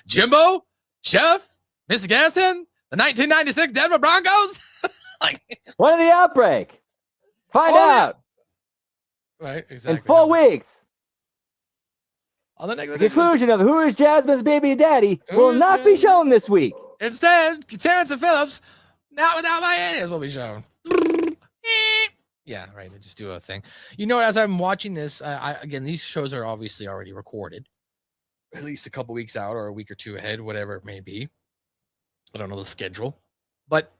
Jimbo? Chef? Mr. Gaston? The 1996 Denver Broncos? When of the outbreak? Find out. Right, exactly. In 4 weeks. On the The conclusion of who is Jasmine's baby daddy will not be shown this week. Instead, Terrence and Phillips, not without my aliens, will be shown. Yeah, right. They just do a thing. You know, as I'm watching this, again, these shows are obviously already recorded, at least a couple weeks out or a week or two ahead, whatever it may be. I don't know the schedule. But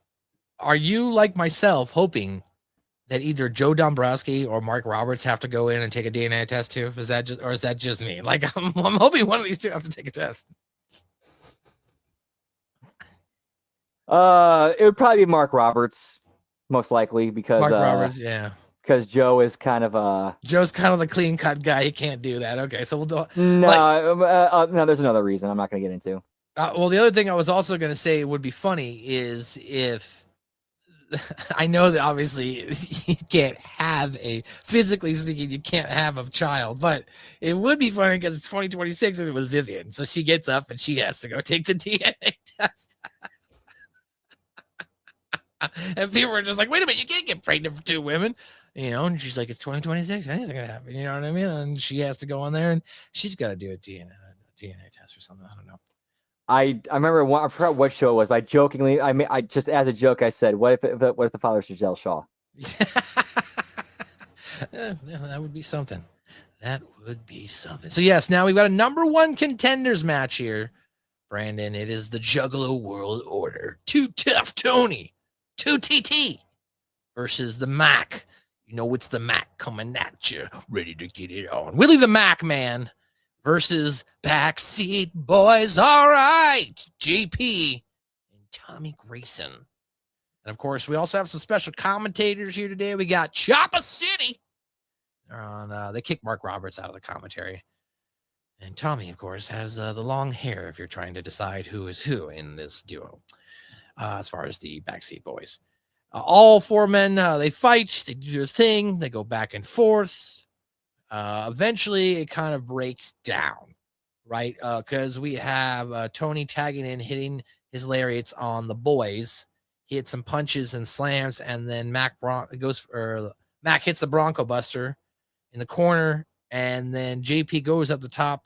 are you, like myself, hoping that either Joe Dombrowski or Mark Roberts have to go in and take a DNA test too? Is that just me? Like, I'm hoping one of these two have to take a test. It would probably be Mark Roberts, most likely, because Mark Roberts, yeah. Because Joe is kind of Joe's kind of the clean cut guy. He can't do that. Okay, so we'll do. No, there's another reason I'm not going to get into. Well, the other thing I was also going to say would be funny is if I know that obviously you can't have physically speaking, you can't have a child, but it would be funny because it's 2026 if it was Vivian. So she gets up and she has to go take the DNA test. And people were just like, wait a minute, you can't get pregnant for 2 women. And she's like, it's 2026, anything can happen. You know what I mean? And she has to go on there and she's got to do a DNA test or something. I don't know. I remember I forgot what show it was, but I jokingly, I just as a joke, I said, what if the father's Giselle Shaw? Yeah, that would be something. That would be something. So yes, now we've got a number 1 contenders match here, Brandon. It is the Juggalo World Order. 2 Tough Tony, 2 TT versus the Mac. You know it's the Mac coming at you, ready to get it on. Willie the Mac Man versus Backseat Boyz. All right, JP and Tommy Grayson. And of course, we also have some special commentators here today. We got Chopper City. They kicked Mark Roberts out of the commentary. And Tommy, of course, has the long hair if you're trying to decide who is who in this duo, as far as the Backseat Boyz. All 4 men, they fight, they do their thing, they go back and forth. Eventually, it kind of breaks down, right? Because we have Tony tagging in, hitting his lariats on the boys. He hits some punches and slams, and then Mac hits the Bronco Buster in the corner, and then JP goes up the top,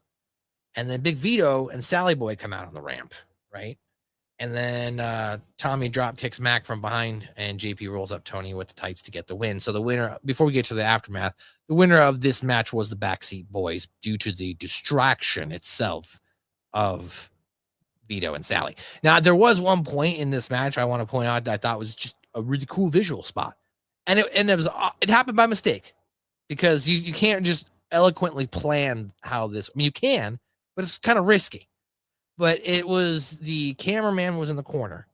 and then Big Vito and Sally Boy come out on the ramp, right? And then Tommy drop kicks Mac from behind, and JP rolls up Tony with the tights to get the win. So the winner, before we get to the aftermath, the winner of this match was the Backseat Boyz due to the distraction itself of Vito and Sally. Now, there was one point in this match I want to point out that I thought was just a really cool visual spot. And it happened by mistake, because you can't just eloquently plan how this, I mean, you can, but it's kind of risky. But it was the cameraman was in the corner,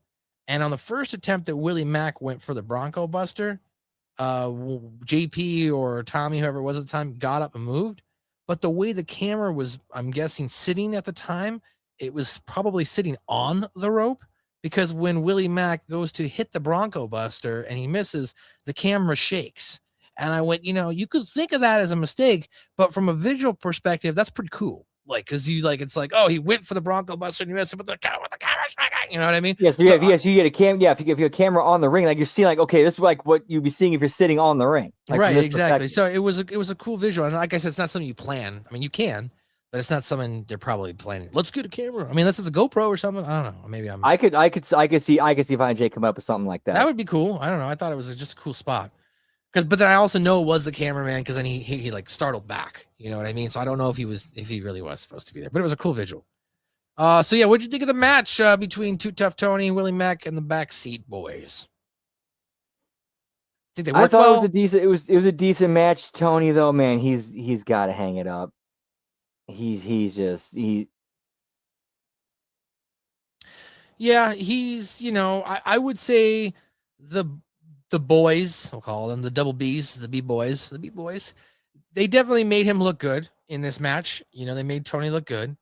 and on the first attempt that Willie Mack went for the Bronco Buster, JP or Tommy, whoever it was at the time, got up and moved. But the way the camera was, I'm guessing, sitting at the time, it was probably sitting on the rope, because when Willie Mack goes to hit the Bronco Buster and he misses, the camera shakes. And I went, you could think of that as a mistake, but from a visual perspective, that's pretty cool. Like, cause it's like, oh, he went for the Bronco Buster and he missed it, but the camera shaking. You know what I mean? Yes, you get a cam. Yeah, if you get a camera on the ring, like you're seeing, like, okay, this is like what you'd be seeing if you're sitting on the ring. Like, right, exactly. So it was a cool visual, and like I said, it's not something you plan. I mean, you can, but it's not something they're probably planning. Let's get a camera. I mean, unless it's a GoPro or something. I don't know. Maybe I could see Fine Jay come up with something like that. That would be cool. I don't know. I thought it was just a cool spot. But then I also know it was the cameraman, because then he like startled back. You know what I mean? So I don't know if he really was supposed to be there, but it was a cool visual. So yeah, what'd you think of the match between Too Tough Tony, Willie Mack, and the Backseat Boyz? Think they worked well? It was a decent match. Tony, though, man, he's got to hang it up. Yeah, he's, I would say the boys, we'll call them the double B's, the B-boys, they definitely made him look good in this match. They made Tony look good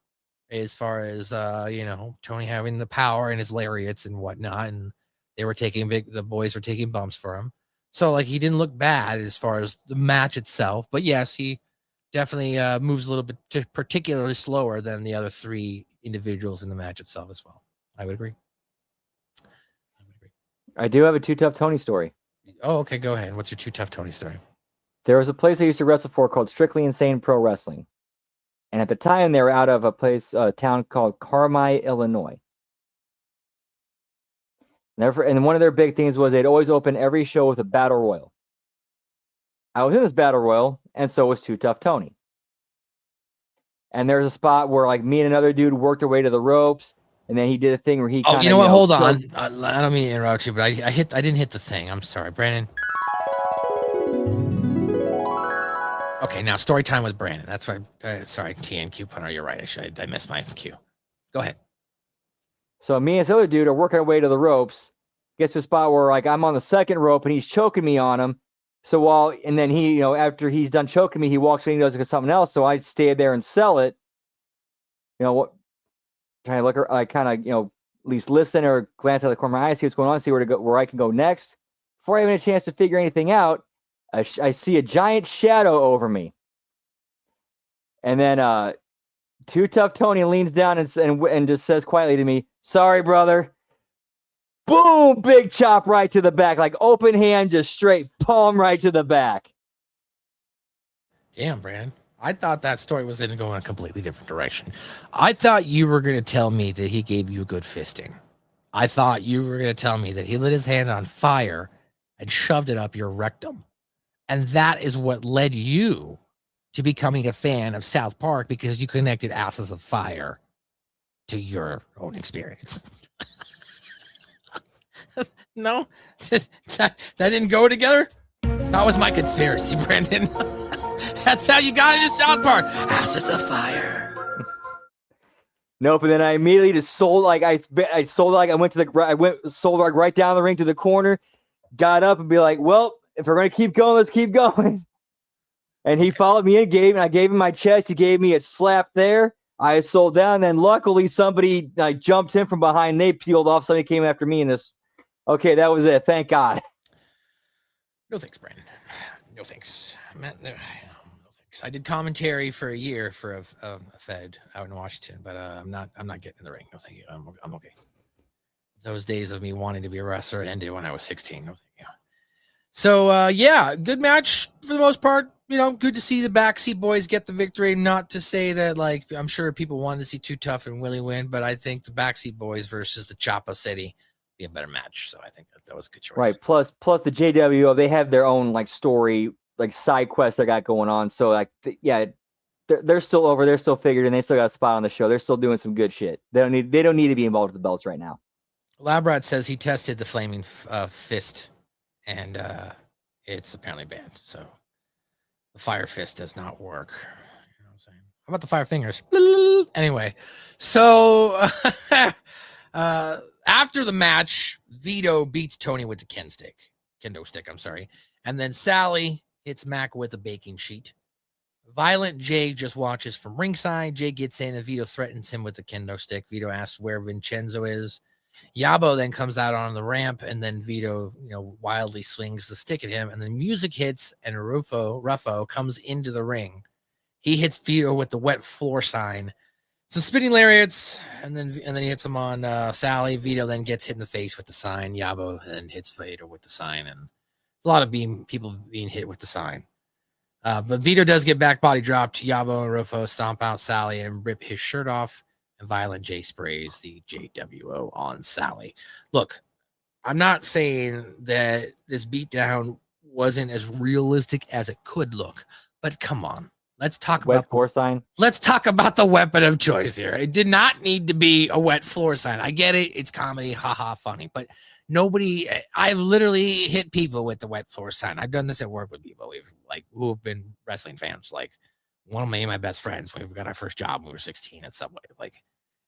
as far as, Tony having the power and his lariats and whatnot. And they were the boys were taking bumps for him. So like, he didn't look bad as far as the match itself, but yes, he definitely moves a little bit particularly slower than the other three individuals in the match itself as well. I would agree. I do have a Too Tough Tony story. Oh, okay. Go ahead. What's your Too Tough Tony story? There was a place I used to wrestle for called Strictly Insane Pro Wrestling. And at the time, they were out of a town called Carmi, Illinois. And one of their big things was they'd always open every show with a battle royal. I was in this battle royal, and so was Too Tough Tony. And there's a spot where like me and another dude worked our way to the ropes, and then he did a thing where he kind of. Oh, you know what? Hold on. I don't mean to interrupt you, but I didn't hit the thing. I'm sorry, Brandon. Okay, now story time with Brandon. That's right. Sorry, TNQ punter. You're right. I missed my cue. Go ahead. So me and this other dude are working our way to the ropes. Gets to a spot where like I'm on the second rope and he's choking me on him. So then he, after he's done choking me, he walks away and does something else. So I stay there and sell it. Trying to look, I kind of, at least listen or glance out the corner of my eye, see what's going on, see where to go, where I can go next. Before I have any chance to figure anything out, I see a giant shadow over me. And then Too Tough Tony leans down and just says quietly to me, "Sorry, brother." Boom! Big chop right to the back, like open hand, just straight palm right to the back. Damn, Brandon. I thought that story was going to go in a completely different direction. I thought you were going to tell me that he gave you a good fisting. I thought you were going to tell me that he lit his hand on fire and shoved it up your rectum. And that is what led you to becoming a fan of South Park, because you connected asses of fire to your own experience. No, that didn't go together. That was my conspiracy, Brandon. That's how you got into South Park. Asses of fire. Nope. And then I immediately just sold like I sold like sold like right down the ring to the corner, got up and be like, well, if we're gonna keep going, let's keep going. And he followed me in, I gave him my chest. He gave me a slap there. I sold down. And then luckily somebody jumped in from behind. They peeled off. Somebody came after me and this. Okay, that was it. Thank God. No thanks, Brandon. No thanks. No thanks. I did commentary for a year for a Fed out in Washington, but I'm not getting in the ring. No thank you. I'm okay. Those days of me wanting to be a wrestler ended when I was 16. No thank you. So yeah, good match for the most part. good to see the Backseat Boys get the victory. Not to say that, like, I'm sure people wanted to see Too Tough and Willie win, but I think the Backseat Boys versus the Chapa City be a better match. So I think that was a good choice. Right. Plus the JWO, they have their own like story, like side quests they got going on. So like, they're still over. They're still figured, and they still got a spot on the show. They're still doing some good shit. They don't need to be involved with the belts right now. Labrat says he tested the flaming fist, and it's apparently banned. So the fire fist does not work. You know what I'm saying? How about the fire fingers? Anyway, so after the match, Vito beats Tony with the kendo stick. I'm sorry, and then Sally hits Mac with a baking sheet. Violent Jay just watches from ringside. Jay gets in and Vito threatens him with the kendo stick. Vito asks where Vincenzo is. Yabo then comes out on the ramp, and then Vito, wildly swings the stick at him, and then music hits, and Ruffo comes into the ring. He hits Vito with the wet floor sign. Some spinning lariats, and then he hits him on Sally. Vito then gets hit in the face with the sign. Yabo then hits Vito with the sign, and a lot of people being hit with the sign. But Vito does get back body dropped. Yabo and Ruffo stomp out Sally and rip his shirt off. And Violent J sprays the JWO on Sally. Look, I'm not saying that this beatdown wasn't as realistic as it could look, but come on. Let's talk about the weapon of choice here. It did not need to be a wet floor sign. I get it. It's comedy. Haha, funny. But I've literally hit people with the wet floor sign. I've done this at work with people who have been wrestling fans. Like one of my best friends when we got our first job when we were 16 at Subway.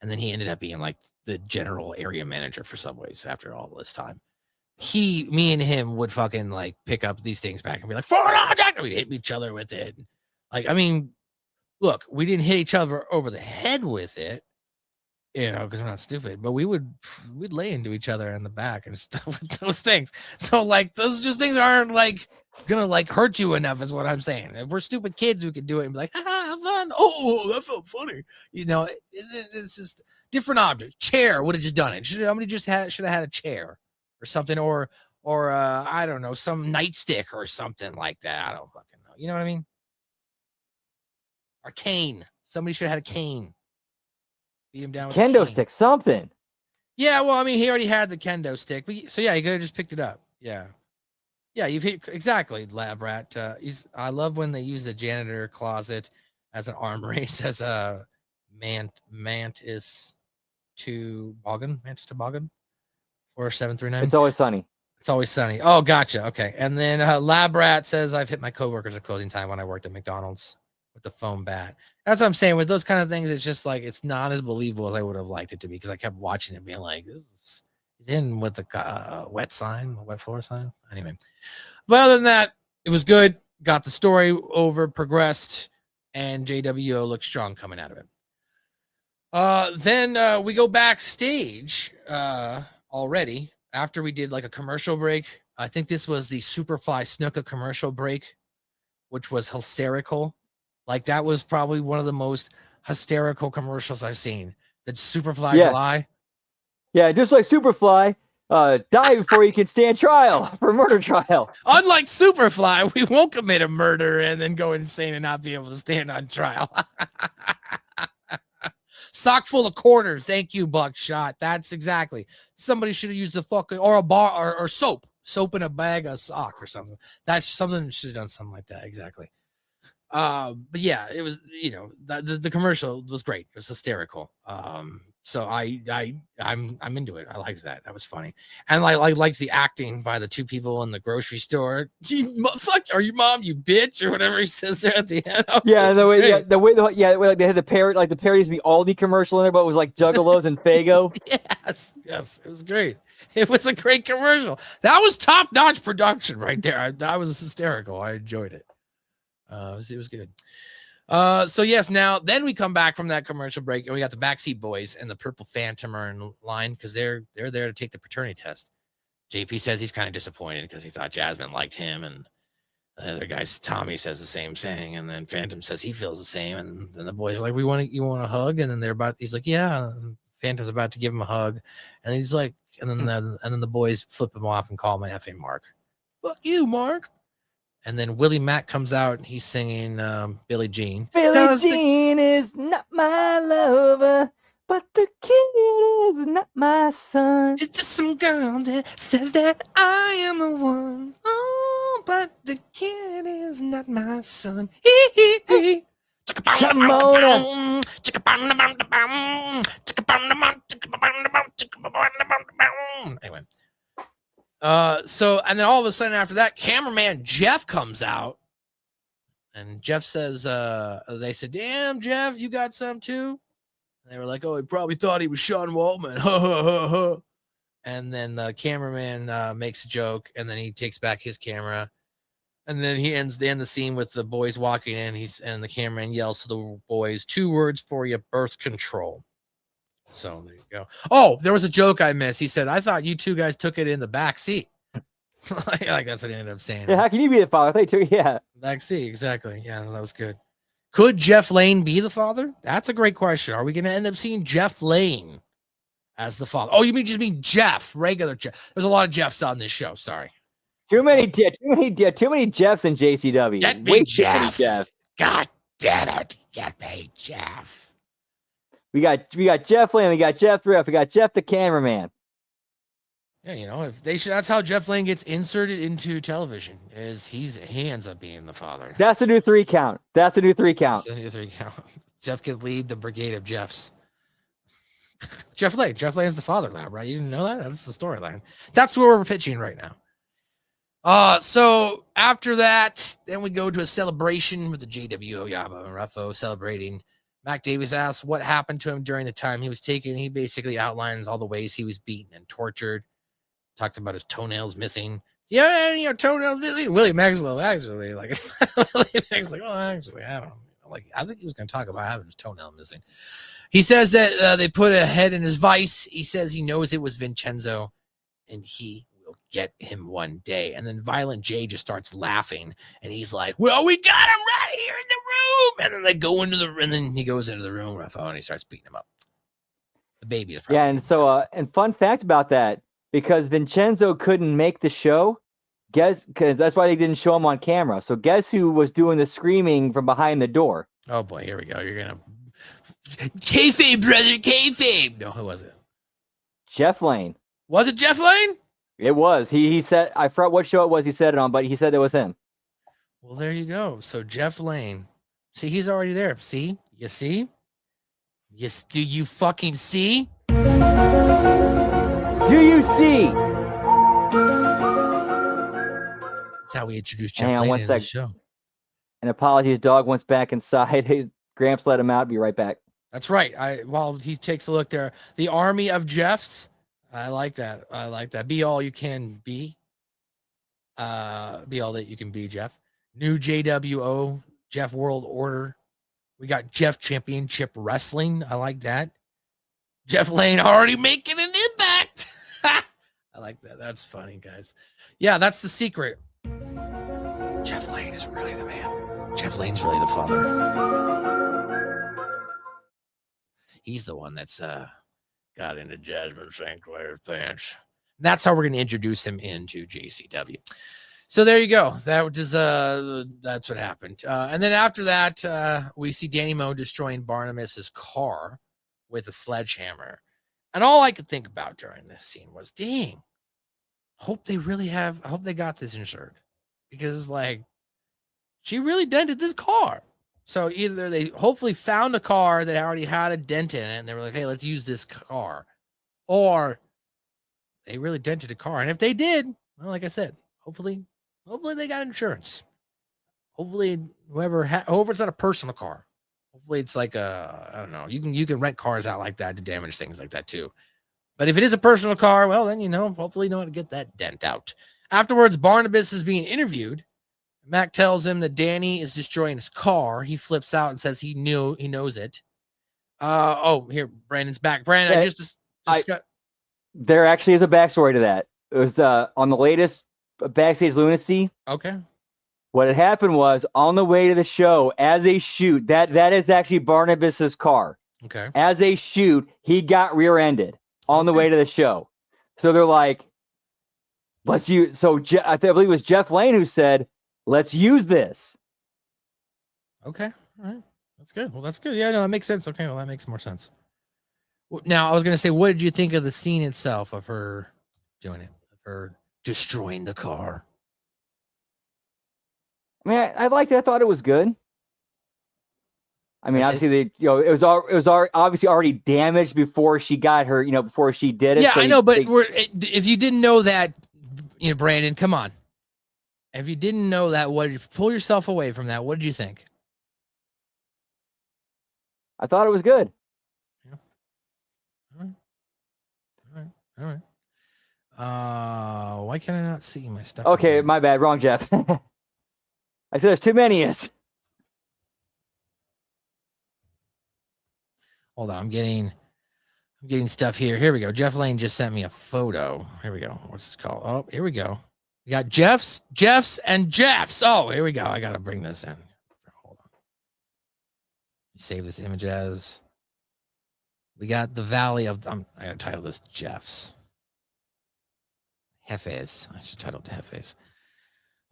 And then he ended up being like the general area manager for Subways after all this time. Me and him would fucking like pick up these things back and be like, forward object. We'd hit each other with it. Look, we didn't hit each other over the head with it, because we're not stupid, but we'd lay into each other in the back and stuff with those things. So like those just things aren't like gonna like hurt you enough is what I'm saying. If we're stupid kids, we could do it and be like, have fun. Oh, that felt funny. It's just different object. Chair would have just done it. Should have had a chair or something, or I don't know, some nightstick or something like that. I don't fucking know. You know what I mean? Or cane. Somebody should have had a cane. Beat him down with kendo stick, something. Yeah, well, he already had the kendo stick. But, so, yeah, he could have just picked it up. Yeah. Yeah, you've hit exactly, Lab Rat. I love when they use the janitor closet as an arm race as a mantis toboggan. 4739. It's always sunny. It's always sunny. Oh, gotcha. Okay. And then Lab Rat says, I've hit my coworkers at closing time when I worked at McDonald's with the foam bat. That's what I'm saying. With those kind of things, it's just like it's not as believable as I would have liked it to be because I kept watching it being like, he's in with the wet floor sign. Anyway, but other than that, it was good. Got the story over, progressed, and JWO looks strong coming out of it. Then we go backstage already after we did like a commercial break. I think this was the Superfly Snuka commercial break, which was hysterical. Like that was probably one of the most hysterical commercials I've seen. The Superfly July. Yeah, just like Superfly, die before you can stand trial for murder trial. Unlike Superfly, we won't commit a murder and then go insane and not be able to stand on trial. Sock full of quarters. Thank you, Buckshot. That's exactly. Somebody should have used the fucking or a bar or soap in a bag of sock or something. That's something should have done something like that. Exactly. But yeah, it was, the commercial was great. It was hysterical. So I'm into it. I liked that. That was funny. And I liked the acting by the two people in the grocery store. Fuck, are you mom, you bitch, or whatever he says there at the end. Yeah, the way like they had the parody, like the parodies of the Aldi commercial in there, but it was like Juggalos and Fago. Yes, it was great. It was a great commercial. That was top-notch production right there. I was hysterical. I enjoyed it. It was good. So yes, now then we come back from that commercial break and we got the Backseat Boys and the Purple Phantom are in line because they're there to take the paternity test. JP says he's kind of disappointed because he thought Jasmin liked him, and the other guys, Tommy says the same thing, and then Phantom says he feels the same, and then the boys are like, you want a hug? And then he's like, yeah. And Phantom's about to give him a hug, and he's like, and then the boys flip him off and call him an effing Mark. Fuck you, Mark. And then Willie Mack comes out and he's singing Billie Jean. Billie Jean is not my lover, but the kid is not my son. It's just some girl that says that I am the one. Oh, but the kid is not my son. Shamona. Anyway. So, and then all of a sudden after that, cameraman Jeff comes out. And Jeff says, they said, damn, Jeff, you got some too? And they were like, oh, he probably thought he was Sean Waltman. And then the cameraman makes a joke, and then he takes back his camera. And then he ends the scene with the boys walking in. And the cameraman yells to the boys, 2 words for you, birth control. So there you go. Oh, there was a joke I missed. He said, I thought you 2 guys took it in the back seat. like that's what he ended up saying. Yeah, how can you be the father? They too, yeah. Back seat, exactly. Yeah, that was good. Could Jeff Lane be the father? That's a great question. Are we going to end up seeing Jeff Lane as the father? Oh, you mean Jeff, regular Jeff? There's a lot of Jeffs on this show. Sorry. Too many Jeffs in JCW. Get me Way too Jeff. many Jeffs. God damn it. Get me Jeff. We got Jeff Lane, we got Jeff Riff, we got Jeff the cameraman. Yeah, you know, if they should, that's how Jeff Lane gets inserted into television. He ends up being the father. That's a new 3 count. That's a new 3 count. That's a new 3 count. Jeff could lead the brigade of Jeffs. Jeff Lane. Jeff Lane's the father now, right? You didn't know that? That's the storyline. That's where we're pitching right now. So after that, then we go to a celebration with the JW Oyaba and Ruffo celebrating. Mac Davis asks what happened to him during the time he was taken. He basically outlines all the ways he was beaten and tortured. Talked about his toenails missing. Yeah, your toenails missing. Willie Maxwell, actually, like, Willie Maxwell's like, oh, actually, I don't know. Like, I think he was going to talk about having his toenail missing. He says that they put a head in his vice. He says he knows it was Vincenzo, and he will get him one day. And then Violent J just starts laughing, and he's like, well, we got him right here in the room. And then they go and then he goes into the room, Ruffo, and he starts beating him up. The baby is probably. Yeah, and so, and fun fact about that, because Vincenzo couldn't make the show, because that's why they didn't show him on camera. So guess who was doing the screaming from behind the door? Oh boy, here we go. You're gonna kayfabe, brother, kayfabe. No, who was it? Jeff Lane. Was it Jeff Lane? It was. He said, I forgot what show it was he said it on, but he said it was him. Well, there you go. So Jeff Lane. See, he's already there. See? You see? Yes, do you fucking see? Do you see? That's how we introduced Jeff Hang on Lane one into the sec. show. And apologies, dog wants back inside. His Gramps let him out. Be right back. That's right. While he takes a look there, the army of Jeffs. I like that. I like that. Be all you can be. Be all that you can be, Jeff. New JWO, Jeff World Order. We got Jeff Championship Wrestling. I like that. Jeff Lane already making an impact. I like that. That's funny, guys. Yeah, that's the secret. Jeff Lane is really the man. Jeff Lane's really the father. He's the one that's got into Jasmin St. pants. That's how we're going to introduce him into JCW. So there you go. That was that's what happened. And then after that, we see Danny Moe destroying Barnabas's car with a sledgehammer. And all I could think about during this scene was, dang, I hope they got this insured. Because, like, she really dented this car. So either they hopefully found a car that already had a dent in it, and they were like, hey, let's use this car. Or they really dented a car. And if they did, well, like I said, hopefully they got insurance. Hopefully whoever it's not a personal car. Hopefully it's like I don't know. You can rent cars out like that to damage things like that too. But if it is a personal car, well, then hopefully you know how to get that dent out. Afterwards, Barnabas is being interviewed. Mac tells him that Danny is destroying his car. He flips out and says he knows it. Here, Brandon's back. Brandon, I just got. There actually is a backstory to that. It was on the latest Backstage Lunacy. Okay. What had happened was on the way to the show, as a shoot, that is actually Barnabas's car. Okay. As a shoot, he got rear-ended on the way to the show. So they're like, I believe it was Jeff Lane who said, Let's use this. Okay. All right. That's good. Well, that's good. Yeah, no, that makes sense. Okay. Well, that makes more sense. Now, I was going to say, what did you think of the scene itself of her doing it, of her destroying the car? I mean, I liked it. I thought it was good. I mean, That's obviously, it was obviously already damaged before she got her, before she did it. Yeah, so I know, but if you didn't know that, Brandon, come on. If you didn't know that, pull yourself away from that. What did you think? I thought it was good. Yeah. All right. Why can I not see my stuff? Okay, again? my bad. Wrong, Jeff. I said there's too many is. Hold on, I'm getting stuff here. Here we go. Jeff Lane just sent me a photo. Here we go. What's it called? Oh, here we go. We got Jeff's, and Jeff's. Oh, here we go. I gotta bring this in. Hold on. Save this image as. We got the Valley of. I gotta title this Jeff's. Jefes. I should title it Jefes.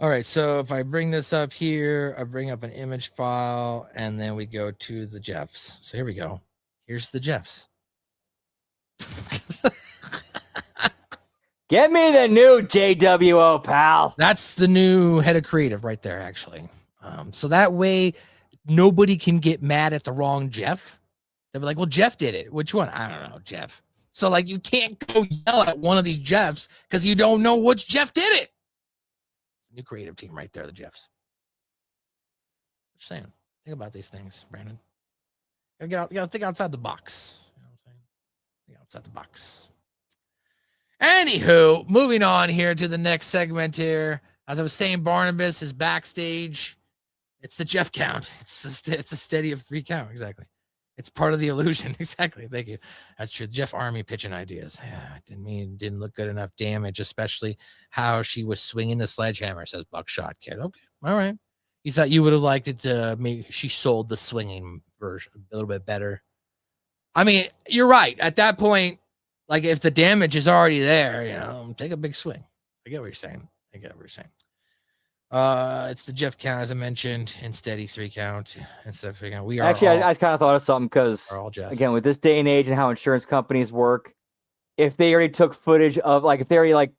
All right. So if I bring this up here, I bring up an image file, and then we go to the Jeff's. So here we go. Here's the Jeff's. Get me the new JWO, pal. That's the new head of creative right there, actually. So that way, nobody can get mad at the wrong Jeff. They'll be like, well, Jeff did it. Which one? I don't know, Jeff. So, like, you can't go yell at one of these Jeffs because you don't know which Jeff did it. New creative team right there, the Jeffs. Just saying. Think about these things, Brandon. You gotta think outside the box. You know what I'm saying? Think outside the box. Anywho, moving on here to the next segment here. As I was saying, Barnabas is backstage. It's the Jeff count. It's a steady of 3 count. Exactly. It's part of the illusion. Exactly. Thank you. That's true. Jeff Army pitching ideas. Yeah, didn't look good enough damage, especially how she was swinging the sledgehammer, says Buckshot Kid. Okay. All right. You thought you would have liked it to maybe she sold the swinging version a little bit better. I mean, you're right. At that point, like if the damage is already there, take a big swing. I get what you're saying. It's the Jeff count, as I mentioned, in steady 3 count instead of 3 count. We are actually, I kind of thought of something because again, with this day and age and how insurance companies work, if they already took footage of if they already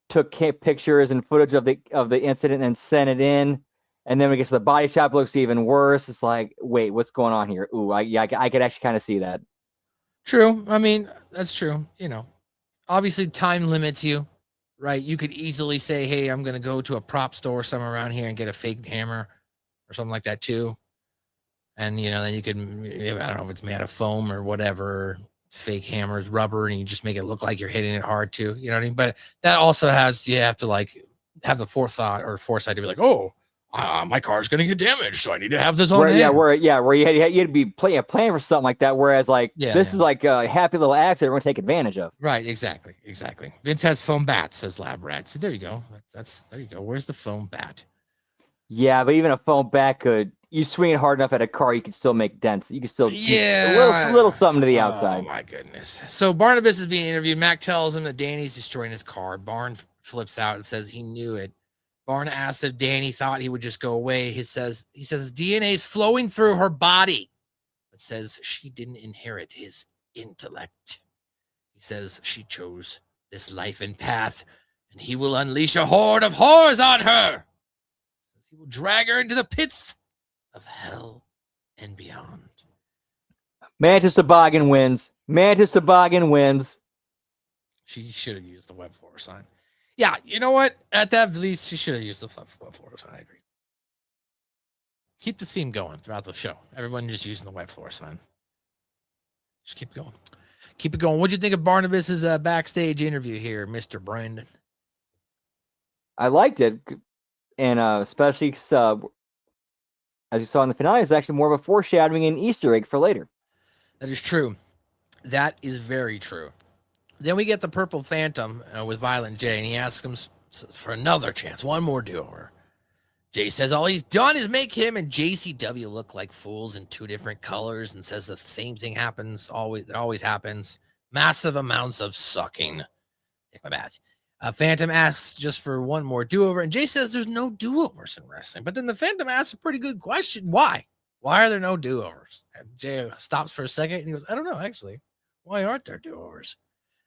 took pictures and footage of the incident and sent it in, and then we get to the body shop, looks even worse. It's like, wait, what's going on here? Ooh, I could actually kind of see that. True. I mean, that's true. Obviously time limits you, right? You could easily say, hey, I'm going to go to a prop store somewhere around here and get a fake hammer or something like that too. And, then you could, I don't know if it's made out of foam or whatever. It's fake hammers, rubber, and you just make it look like you're hitting it hard too. You know what I mean? But that also you have to have the forethought or foresight to be like, oh, my car's going to get damaged, so I need to have this on hand. Where you had to be planning for something like that. Whereas this is like a happy little accident we're going to take advantage of. Right, exactly. Vince has foam bats, says Lab Rat. So there you go. There you go. Where's the foam bat? Yeah, but even a foam bat you swing it hard enough at a car, you can still make dents. You can still a little something to the outside. Oh my goodness. So Barnabas is being interviewed. Mac tells him that Danny's destroying his car. Barn flips out and says he knew it. Barn asks if Danny thought he would just go away. He says DNA is flowing through her body, but says she didn't inherit his intellect. He says she chose this life and path, and he will unleash a horde of horrors on her. He will drag her into the pits of hell and beyond. Mantis Toboggan wins. She should have used the web floor sign. Yeah, you know what? At that least, she should have used the web floor sign. I agree. Keep the theme going throughout the show. Everyone just using the web floor sign. Just keep going. Keep it going. What'd you think of Barnabas's backstage interview here, Mr. Brandon? I liked it, and especially as you saw in the finale, it's actually more of a foreshadowing and Easter egg for later. That is true. That is very true. Then we get the Purple Phantom with Violent J, and he asks him for another chance, one more do-over. Jay says all he's done is make him and JCW look like fools in 2 different colors, and says the same thing happens always. That always happens. Massive amounts of sucking. Take my badge. Phantom asks just for one more do-over, and Jay says there's no do-overs in wrestling. But then the Phantom asks a pretty good question. Why? Why are there no do-overs? And Jay stops for a second, and he goes, I don't know, actually. Why aren't there do-overs?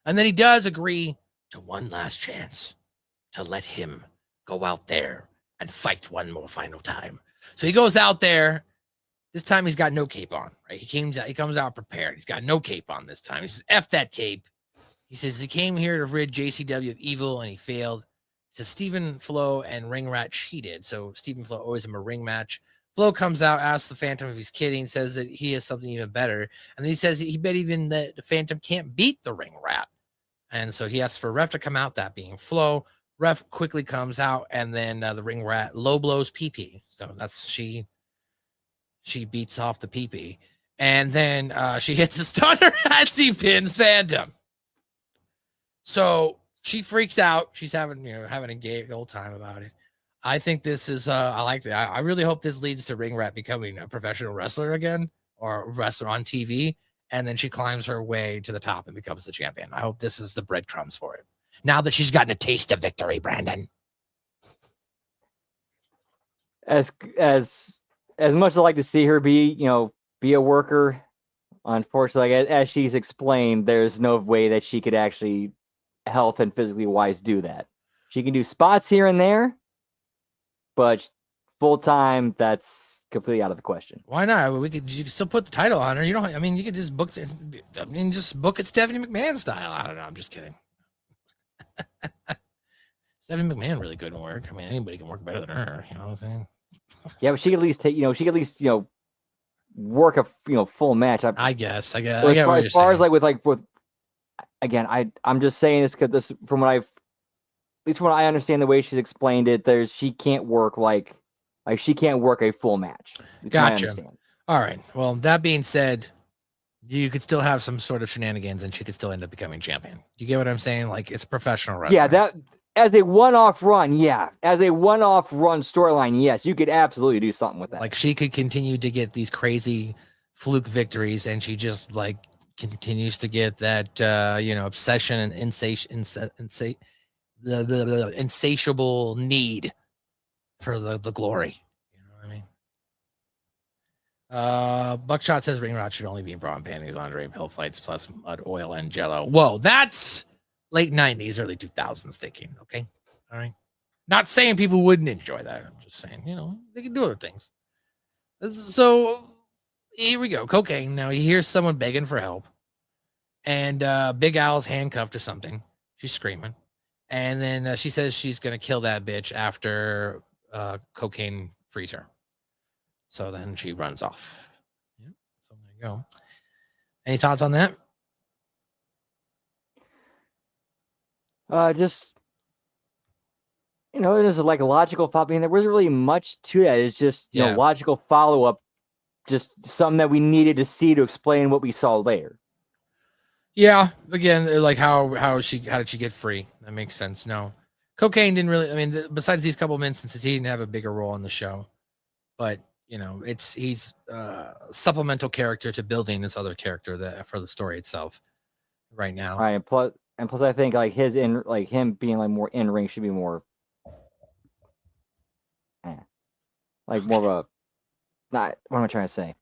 And then he does agree to one last chance to let him go out there and fight one more final time. So he goes out there. This time he's got no cape on, right? He comes out prepared. He's got no cape on this time. He says, F that cape. He says he came here to rid JCW of evil, and he failed. He says Stephen, Flowe, and Ring Rat cheated. So Stephen Flowe owes him a ring match. Flowe comes out, asks the Phantom if he's kidding, says that he has something even better. And then he says he bet even that the Phantom can't beat the Ring Rat. And so he asks for a ref to come out, that being Flowe. Ref quickly comes out, and then the Ring Rat low blows PP. So that's she beats off the PP. And then she hits a stunner as he pins Phantom. So she freaks out. She's having a gay old time about it. I think this is I like that. I really hope this leads to Ring Rat becoming a professional wrestler again, or a wrestler on TV, and then she climbs her way to the top and becomes the champion. I hope this is the breadcrumbs for it. Now that she's gotten a taste of victory, Brandon. As much as I like to see her be a worker, unfortunately, as she's explained, there's no way that she could actually health and physically wise do that. She can do spots here and there, but full time, that's completely out of the question. Why not? You could still put the title on her. You don't. I mean, you could just book just book it Stephanie McMahon style. I don't know. I'm just kidding. Stephanie McMahon really couldn't work. I mean, anybody can work better than her. You know what I'm saying? Yeah, but she could at least take. She could at least work a full match. I guess. As far as with. Again, I'm just saying this because at least from what I understand the way she's explained it, she can't work like she can't work a full match. Gotcha. All right. Well, that being said, you could still have some sort of shenanigans, and she could still end up becoming champion. You get what I'm saying? Like, it's professional wrestling. Yeah, that as a one-off run, storyline, yes, you could absolutely do something with that. Like, she could continue to get these crazy fluke victories, and she just continues to get that obsession and insatiable need for the glory. You know what I mean? Buckshot says Ring Rat should only be in bra and panties, lingerie, pill fights, plus mud, oil, and jello. Whoa, that's late 90s, early 2000s thinking. Okay, all right. Not saying people wouldn't enjoy that. I'm just saying, they can do other things. So here we go. Cocaine. Now he hears someone begging for help, and Big Al's handcuffed to something. She's screaming, and then she says she's gonna kill that bitch after Cocaine frees her. So then she runs off. Yeah. So there you go. Any thoughts on that? Just there's like a logical follow-up. I mean, there wasn't really much to that. It's just logical follow-up, just something that we needed to see to explain what we saw later. Yeah, again, like how did she get free? That makes sense. No, Cocaine didn't really. I mean, besides these couple of instances, he didn't have a bigger role in the show. But he's a supplemental character to building this other character for the story itself. Right now, all right, and plus, I think him being more in ring should be more, more of a. Not what am I trying to say?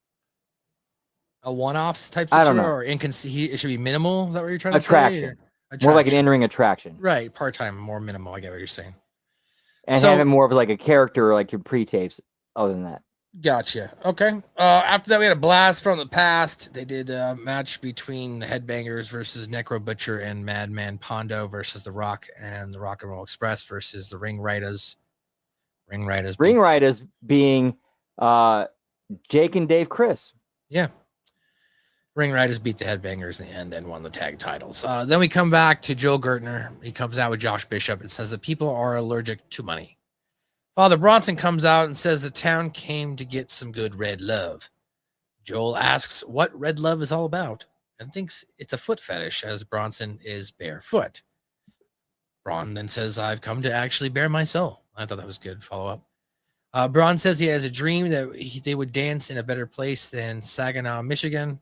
A one-offs type I don't know. Or it should be minimal. Is that what you're trying to say? Attraction. More like an in-ring attraction. Right. Part-time, more minimal. I get what you're saying. And having more of a character like your pre-tapes other than that. Gotcha. Okay. After that, we had a blast from the past. They did a match between the Headbangers versus Necro Butcher and Madman Pondo versus The Rock and the Rock and Roll Express versus the Ring Raiders. Ring Raiders being Jake and Dave Chris. Yeah. Ring Raiders beat the Headbangers in the end and won the tag titles. Then we come back to Joe Gertner. He comes out with Josh Bishop and says that people are allergic to money. Father Bronson comes out and says the town came to get some good red love. Joel asks what red love is all about and thinks it's a foot fetish as Bronson is barefoot. Braun then says, I've come to actually bare my soul. I thought that was good follow-up. Braun says he has a dream that they would dance in a better place than Saginaw, Michigan.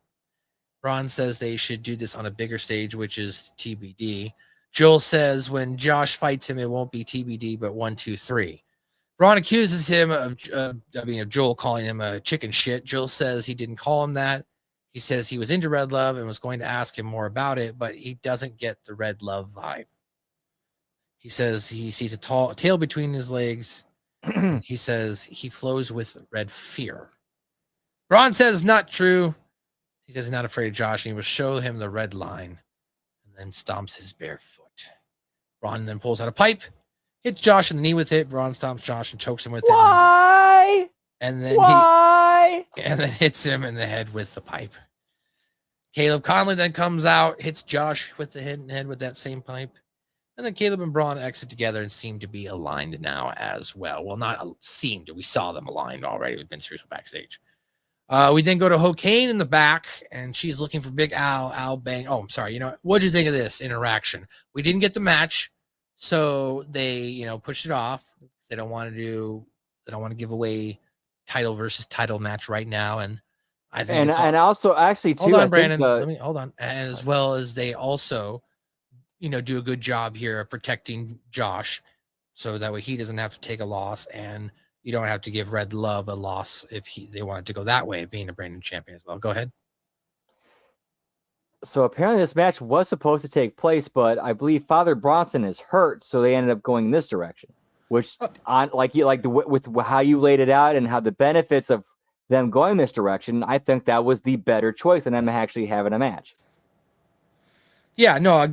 Braun says they should do this on a bigger stage, which is TBD. Joel says when Josh fights him, it won't be TBD, but 1, 2, 3. Braun accuses him of Joel calling him a chicken shit. Joel says he didn't call him that. He says he was into Red Love and was going to ask him more about it, but he doesn't get the Red Love vibe. He says he sees a tail between his legs. He says he flows with red fear. Braun says it's not true. He says he's not afraid of Josh, and he will show him the red line and then stomps his bare foot. Braun then pulls out a pipe, hits Josh in the knee with it. Braun stomps Josh and chokes him with it. Why? And then and then hits him in the head with the pipe. Caleb Konley then comes out, hits Josh with the head with that same pipe. And then Caleb and Braun exit together and seem to be aligned now as well. Well, not seemed. We saw them aligned already with Vince Russo backstage. We then go to HoKane in the back, and she's looking for Big Al. Al bang. Oh, I'm sorry. What did you think of this interaction? We didn't get the match, so they, pushed it off. They don't want to give away title versus title match right now. And I think and also actually too. Hold on, Brandon. Let me hold on. And as well as they also, do a good job here of protecting Josh, so that way he doesn't have to take a loss, and you don't have to give Red Love a loss if they wanted to go that way, being a Brandon champion as well. Go ahead. So apparently this match was supposed to take place, but I believe Father Bronson is hurt, so they ended up going this direction. Which, with how you laid it out and how the benefits of them going this direction, I think that was the better choice than them actually having a match. Yeah, no, I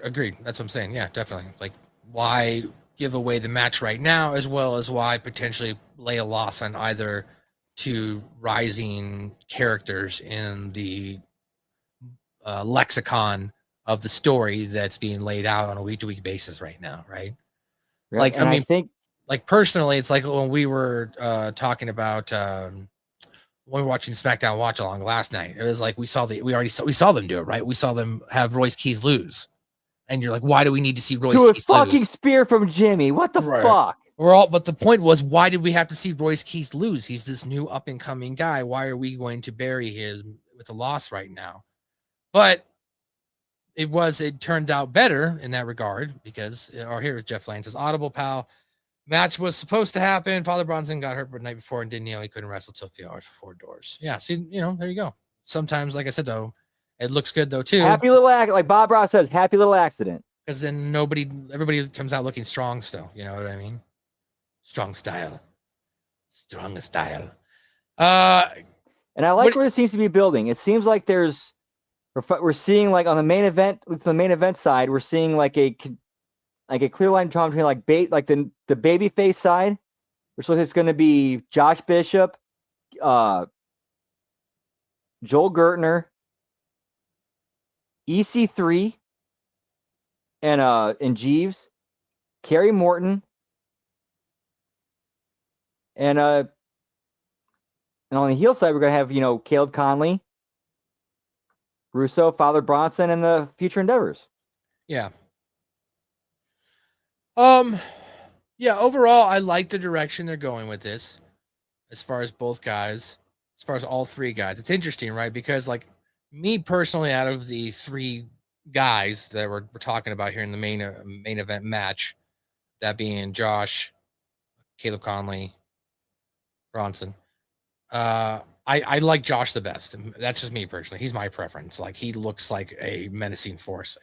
agree. That's what I'm saying. Yeah, definitely. Like, why give away the match right now, as well as why potentially lay a loss on either two rising characters in the lexicon of the story that's being laid out on a week-to-week basis right now, right? Yeah, like, I think, like personally, it's like when we were talking about when we were watching SmackDown Watch Along last night. It was like we saw them do it, right? We saw them have Royce Keys lose, and you're like, why do we need to see Royce Keys fucking lose? spear from Jimmy? What the fuck? But the point was, why did we have to see Royce Keys lose? He's this new up and coming guy. Why are we going to bury him with a loss right now? But it turned out better in that regard because, here's Jeff Lance's audible pal. Match was supposed to happen. Father Bronson got hurt the night before and didn't, he couldn't wrestle till a few hours before doors. Yeah, see, there you go. Sometimes, like I said, though, it looks good though too. Happy little like Bob Ross says, happy little accident. Because then everybody comes out looking strong still. You know what I mean? Strong style. And I like where this seems to be building. It seems like we're seeing like on the main event side, we're seeing like a clear line between like the babyface side, which looks like it's going to be Josh Bishop, Joel Gertner, EC3, and Jeeves, Kerry Morton, and on the heel side we're going to have Caleb Konley, Russo, Father Bronson, and the Future Endeavors. Yeah. Yeah, overall, I like the direction they're going with this as far as both guys, as far as all three guys. It's interesting, right? Because, like, me personally, out of the three guys that we're talking about here in the main event match, that being Josh, Caleb Konley, Bronson, I like Josh the best. That's just me personally. He's my preference. Like, he looks like a menacing force.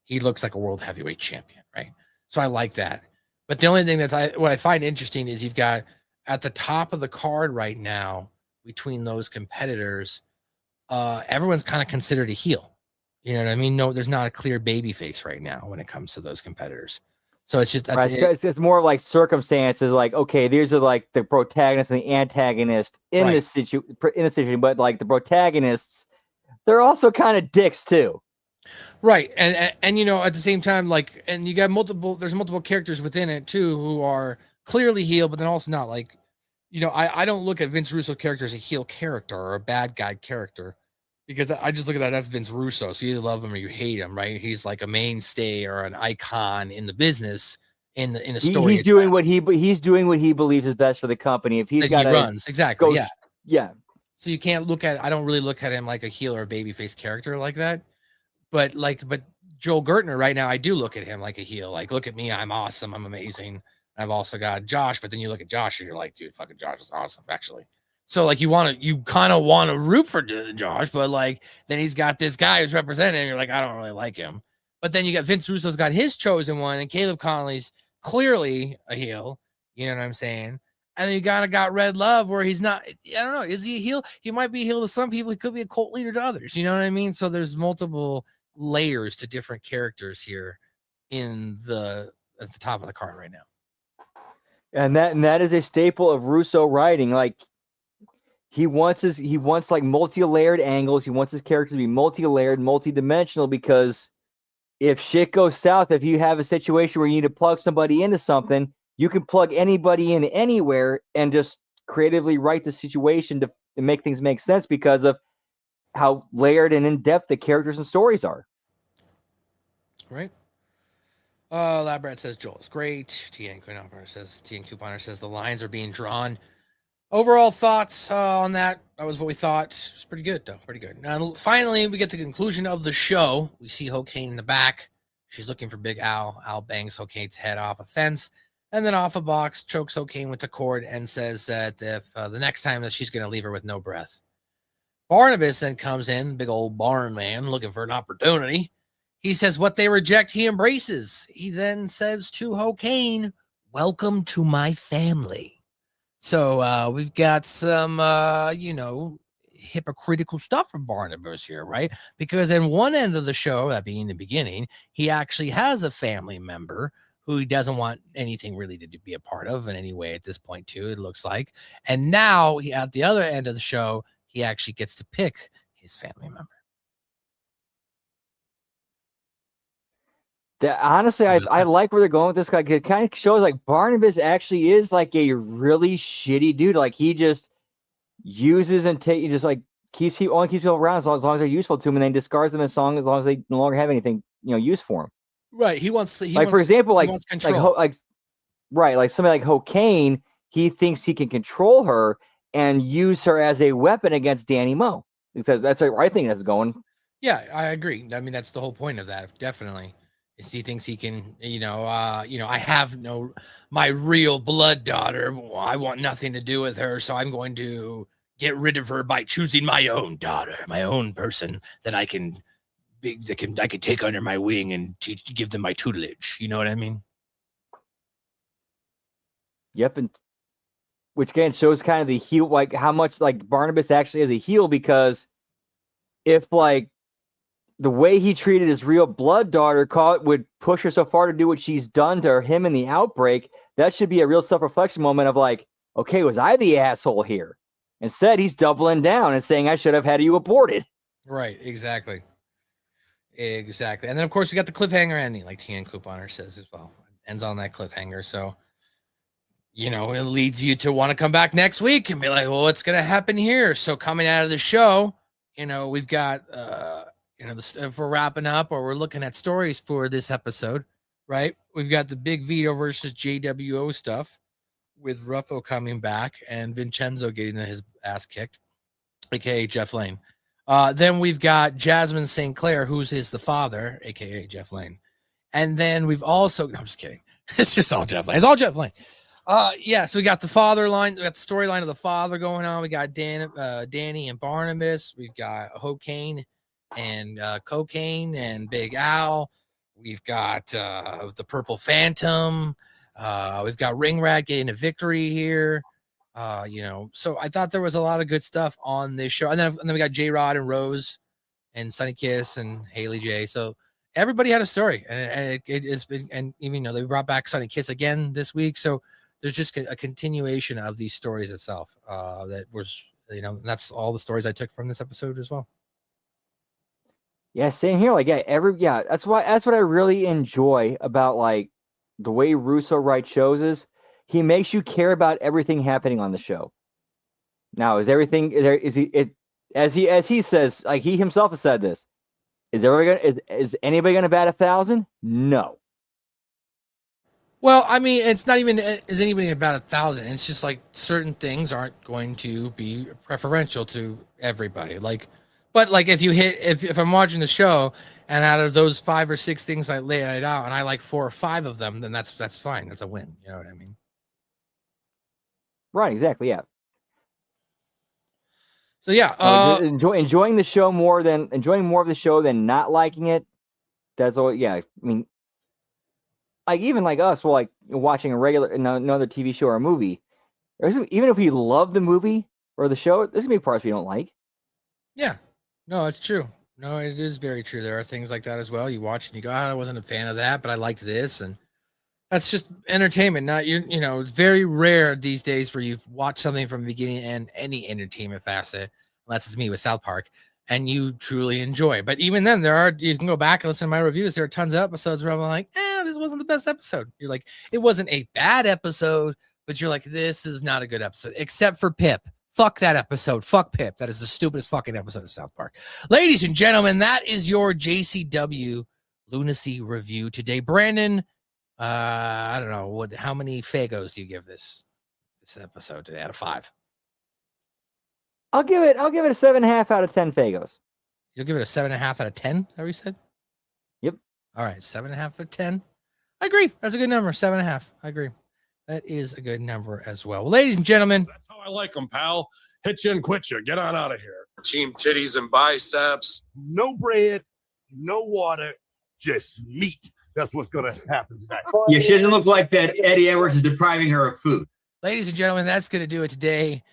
He looks like a world heavyweight champion, right? So I like that. But the only thing what I find interesting is you've got at the top of the card right now between those competitors, everyone's kind of considered a heel. You know what I mean? No, there's not a clear baby face right now when it comes to those competitors. So it's just it's more like circumstances. Like, okay, these are like the protagonist and the antagonist in this situation, but like the protagonists, they're also kind of dicks too. Right. And at the same time, like, and you got there's multiple characters within it too who are clearly heel, but then also not. Like, I don't look at Vince Russo's character as a heel character or a bad guy character, because I just look at that's Vince Russo. So you either love him or you hate him, right? He's like a mainstay or an icon in the business, in the story. He's doing what he believes is best for the company. If he's got runs, exactly. Yeah. So you can't I don't really look at him like a heel or a babyface character like that. But Joel Gertner right now, I do look at him like a heel. Like, look at me, I'm awesome, I'm amazing. I've also got Josh, but then you look at Josh and you're like, dude, fucking Josh is awesome, actually. So like you kind of want to root for Josh, but like then he's got this guy who's representing, and you're like, I don't really like him. But then you got Vince Russo's got his chosen one, and Caleb Konley's clearly a heel. You know what I'm saying? And then you got Red Love, where he's not. I don't know. Is he a heel? He might be a heel to some people. He could be a cult leader to others. You know what I mean? So there's multiple layers to different characters here at the top of the card right now. And that is a staple of Russo writing. Like he wants like multi-layered angles. He wants his characters to be multi-layered, multi-dimensional, because if shit goes south, if you have a situation where you need to plug somebody into something, you can plug anybody in anywhere and just creatively write the situation to make things make sense because of how layered and in-depth the characters and stories are. Right. Labrat says Joel is great. TN Couponer says the lines are being drawn. Overall thoughts on that? That was what we thought. It's pretty good, though. Pretty good. Now, finally, we get the conclusion of the show. We see HoKane in the back. She's looking for Big Al. Al bangs HoKane's head off a fence, and then off a box, chokes HoKane with the cord, and says that if the next time that she's going to leave her with no breath. Barnabas then comes in, big old barn man, looking for an opportunity. He says what they reject, he embraces. He then says to HoKane, welcome to my family. So we've got some, hypocritical stuff from Barnabas here, right? Because in one end of the show, that being the beginning, he actually has a family member who he doesn't want anything really to be a part of in any way at this point, too, it looks like. And now, at the other end of the show, he actually gets to pick his family member. Honestly, I like where they're going with this guy. It kind of shows like Barnabas actually is like a really shitty dude. Like he just uses and keeps people around as long as they're useful to him, and then discards them as long as they no longer have anything use for him. Right. He wants control. Like somebody like HoKane, he thinks he can control her and use her as a weapon against Danny Moe. Because that's where I think that's going. Yeah, I agree. I mean, that's the whole point of that, definitely. He thinks he can, I have my real blood daughter. I want nothing to do with her, so I'm going to get rid of her by choosing my own daughter, my own person that I can take under my wing and give them my tutelage. You know what I mean? Yep, and which again shows kind of the heel, like how much like Barnabas actually is a heel, because if like the way he treated his real blood daughter would push her so far to do what she's done to him in the outbreak, that should be a real self-reflection moment of like, okay, was I the asshole here? Instead, he's doubling down and saying I should have had you aborted. Right, exactly. And then, of course, we got the cliffhanger ending, like TN Couponer says as well. Ends on that cliffhanger. So, it leads you to want to come back next week and be like, well, what's going to happen here? So coming out of the show, we've got... if we're wrapping up or we're looking at stories for this episode, right? We've got the big Vito versus JWO stuff with Ruffo coming back and Vincenzo getting his ass kicked, aka Jeff Lane. Then we've got Jasmin St. who's the father, aka Jeff Lane. And then we've also, no, I'm just kidding. It's just all Jeff Lane. It's all Jeff Lane. So we got the father line, we got the storyline of the father going on. We got Danny and Barnabas. We've got HoKane and Cocaine and Big Al. We've got the Purple Phantom. We've got Ring Rat getting a victory here. So I thought there was a lot of good stuff on this show. And then we got J-Rod and Rose and Sunny Kiss and Haley J. So everybody had a story, and it has been, and even they brought back Sunny Kiss again this week. So there's just a continuation of these stories itself. That was, that's all the stories I took from this episode as well. Yeah, same here. Like, that's what I really enjoy about like the way Russo writes shows is he makes you care about everything happening on the show. Now, as he says, like he himself has said this, is anybody gonna bat 1,000? No. Well, I mean, it's not even is anybody about 1,000. It's just like certain things aren't going to be preferential to everybody. Like But like if I'm watching the show and out of those 5 or 6 things I lay it out and I like 4 or 5 of them, then that's fine. That's a win. You know what I mean? Right, exactly. Yeah. So yeah, enjoying the show more than enjoying more of the show than not liking it. That's all. Yeah, I mean, like even like us, well, like watching another TV show or a movie. Even if we love the movie or the show, there's gonna be parts we don't like. Yeah, no, it's true. No, it is very true. There are things like that as well. You watch and you go, I wasn't a fan of that, but I liked this, and that's just entertainment. Not you know, it's very rare these days where you watch something from the beginning and any entertainment facet. Unless it's me with South Park, and you truly enjoy. But even then, you can go back and listen to my reviews. There are tons of episodes where I'm like, this wasn't the best episode. You're like, it wasn't a bad episode, but you're like, this is not a good episode, except for Pip. Fuck that episode. Fuck Pip. That is the stupidest fucking episode of South Park. Ladies and gentlemen, that is your JCW Lunacy review today. Brandon, I don't know how many Fagos do you give this episode today out of 5? I'll give it a 7.5 out of 10 Fagos. You'll give it a 7.5 out of 10? That what you said? Yep. All right, 7.5 out of 10. I agree. That's a good number. 7.5. I agree. That is a good number as well. Ladies and gentlemen, that's how I like them, pal. Hit you and quit you. Get on out of here. Team titties and biceps. No bread, no water, just meat. That's what's going to happen tonight. Yeah, she doesn't look like that Eddie Edwards is depriving her of food. Ladies and gentlemen, that's going to do it today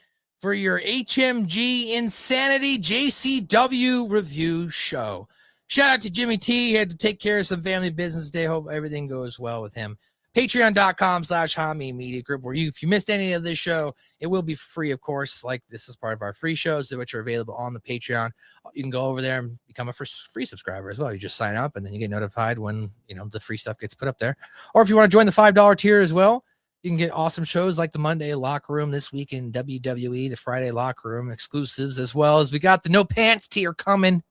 for your HMG Insanity JCW review show. Shout out to Jimmy T. He had to take care of some family business today. Hope everything goes well with him. Patreon.com/HoKane Media Group, where if you missed any of this show, it will be free, of course. Like this is part of our free shows, which are available on the Patreon. You can go over there and become a free subscriber as well. You just sign up and then you get notified when the free stuff gets put up there. Or if you want to join the $5 tier as well, you can get awesome shows like the Monday Locker Room this week in WWE, the Friday Locker Room exclusives, as well as we got the No Pants tier coming.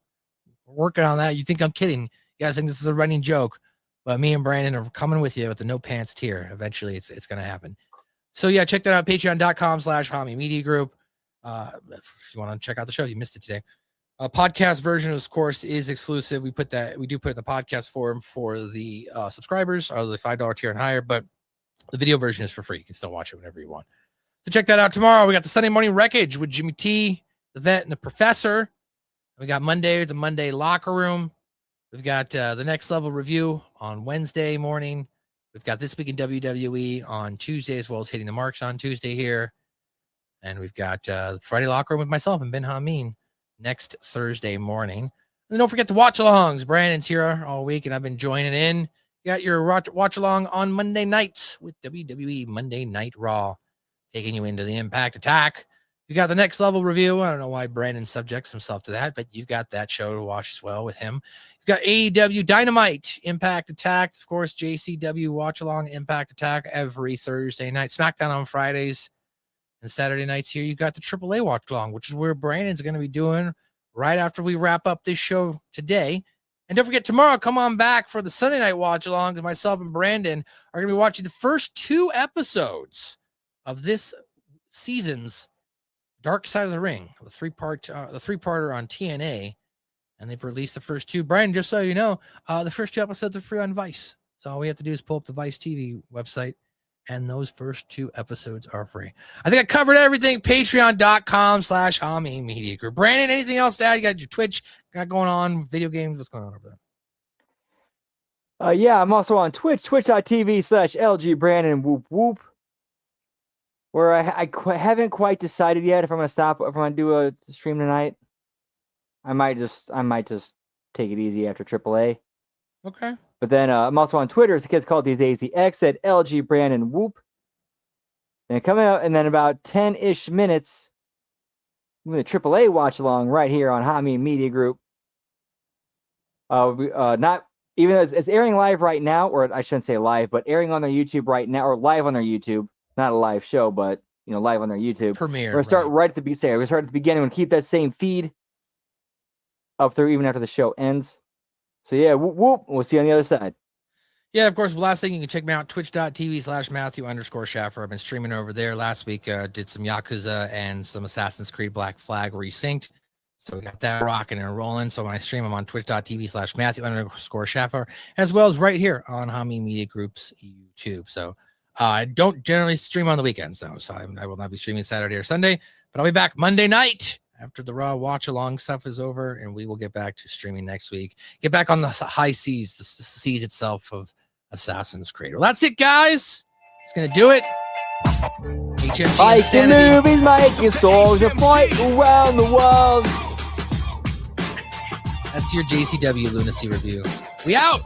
We're working on that. You think I'm kidding? You guys think this is a running joke, but me and Brandon are coming with you with the No Pants tier. Eventually, it's going to happen. So yeah, check that out. Patreon.com/HoKane Media Group. If you want to check out the show, you missed it today. Podcast version, of course, is exclusive. We do put it in the podcast forum for the subscribers or the $5 tier and higher, but the video version is for free. You can still watch it whenever you want. So check that out tomorrow. We got the Sunday Morning Wreckage with Jimmy T, the Vet, and the Professor. We got Monday, the Monday Locker Room. We've got the Next Level Review on Wednesday morning. We've got This Week in WWE on Tuesday, as well as Hitting the Marks on Tuesday here. And we've got Friday Locker Room with myself and Ben Hameen next Thursday morning. And don't forget the watch-alongs. Brandon's here all week, and I've been joining in. You got your watch-along on Monday nights with WWE Monday Night Raw, taking you into the Impact Attack. You got the Next Level Review. I don't know why Brandon subjects himself to that, but you've got that show to watch as well with him. You've got AEW Dynamite, Impact Attack, of course, JCW Watch-Along, Impact Attack every Thursday night. SmackDown on Fridays and Saturday nights here. You've got the AAA Watch-Along, which is where Brandon's going to be doing right after we wrap up this show today. And don't forget, tomorrow, come on back for the Sunday Night Watch-Along, because myself and Brandon are going to be watching the first 2 episodes of this season's Dark Side of the Ring, the three-parter on TNA, and they've released the first 2. Brandon, just so you know, the first 2 episodes are free on Vice. So all we have to do is pull up the Vice TV website, and those first 2 episodes are free. I think I covered everything. Patreon.com/HoKane Media Group. Brandon, anything else to add? You got your Twitch got going on, video games. What's going on over there? Yeah, I'm also on Twitch, twitch.tv/LG Brandon whoop whoop. Where I haven't quite decided yet if I'm gonna do a stream tonight. I might just take it easy after AAA. Okay. But then I'm also on Twitter, as the kids call it these days, the X at LG Brandon Whoop. And coming out, and then about 10-ish minutes, with the AAA watch along right here on HoKane Media Group. Not even as it's airing live right now, or I shouldn't say live, but airing on their YouTube right now, or live on their YouTube. Not a live show, but live on their YouTube premiere. We're gonna start right at the beginning. We're gonna start at the beginning and keep that same feed up through even after the show ends. So yeah, whoop whoop. We'll see you on the other side. Yeah, of course. Last thing, you can check me out, twitch.tv/Matthew_Schaffer. I've been streaming over there. Last week, did some Yakuza and some Assassin's Creed Black Flag resynced. So we got that rocking and rolling. So when I stream, I'm on twitch.tv/Matthew_Schaffer, as well as right here on Hami Media Group's YouTube. So I don't generally stream on the weekends, though. So I will not be streaming Saturday or Sunday, but I'll be back Monday night after the Raw watch along stuff is over, and we will get back to streaming next week. Get back on the high seas, the seas itself of Assassin's Creed. Well, that's it, guys. It's going to do it. HMG Making Insanity. movies, making songs, and fight around the world. That's your JCW Lunacy review. We out.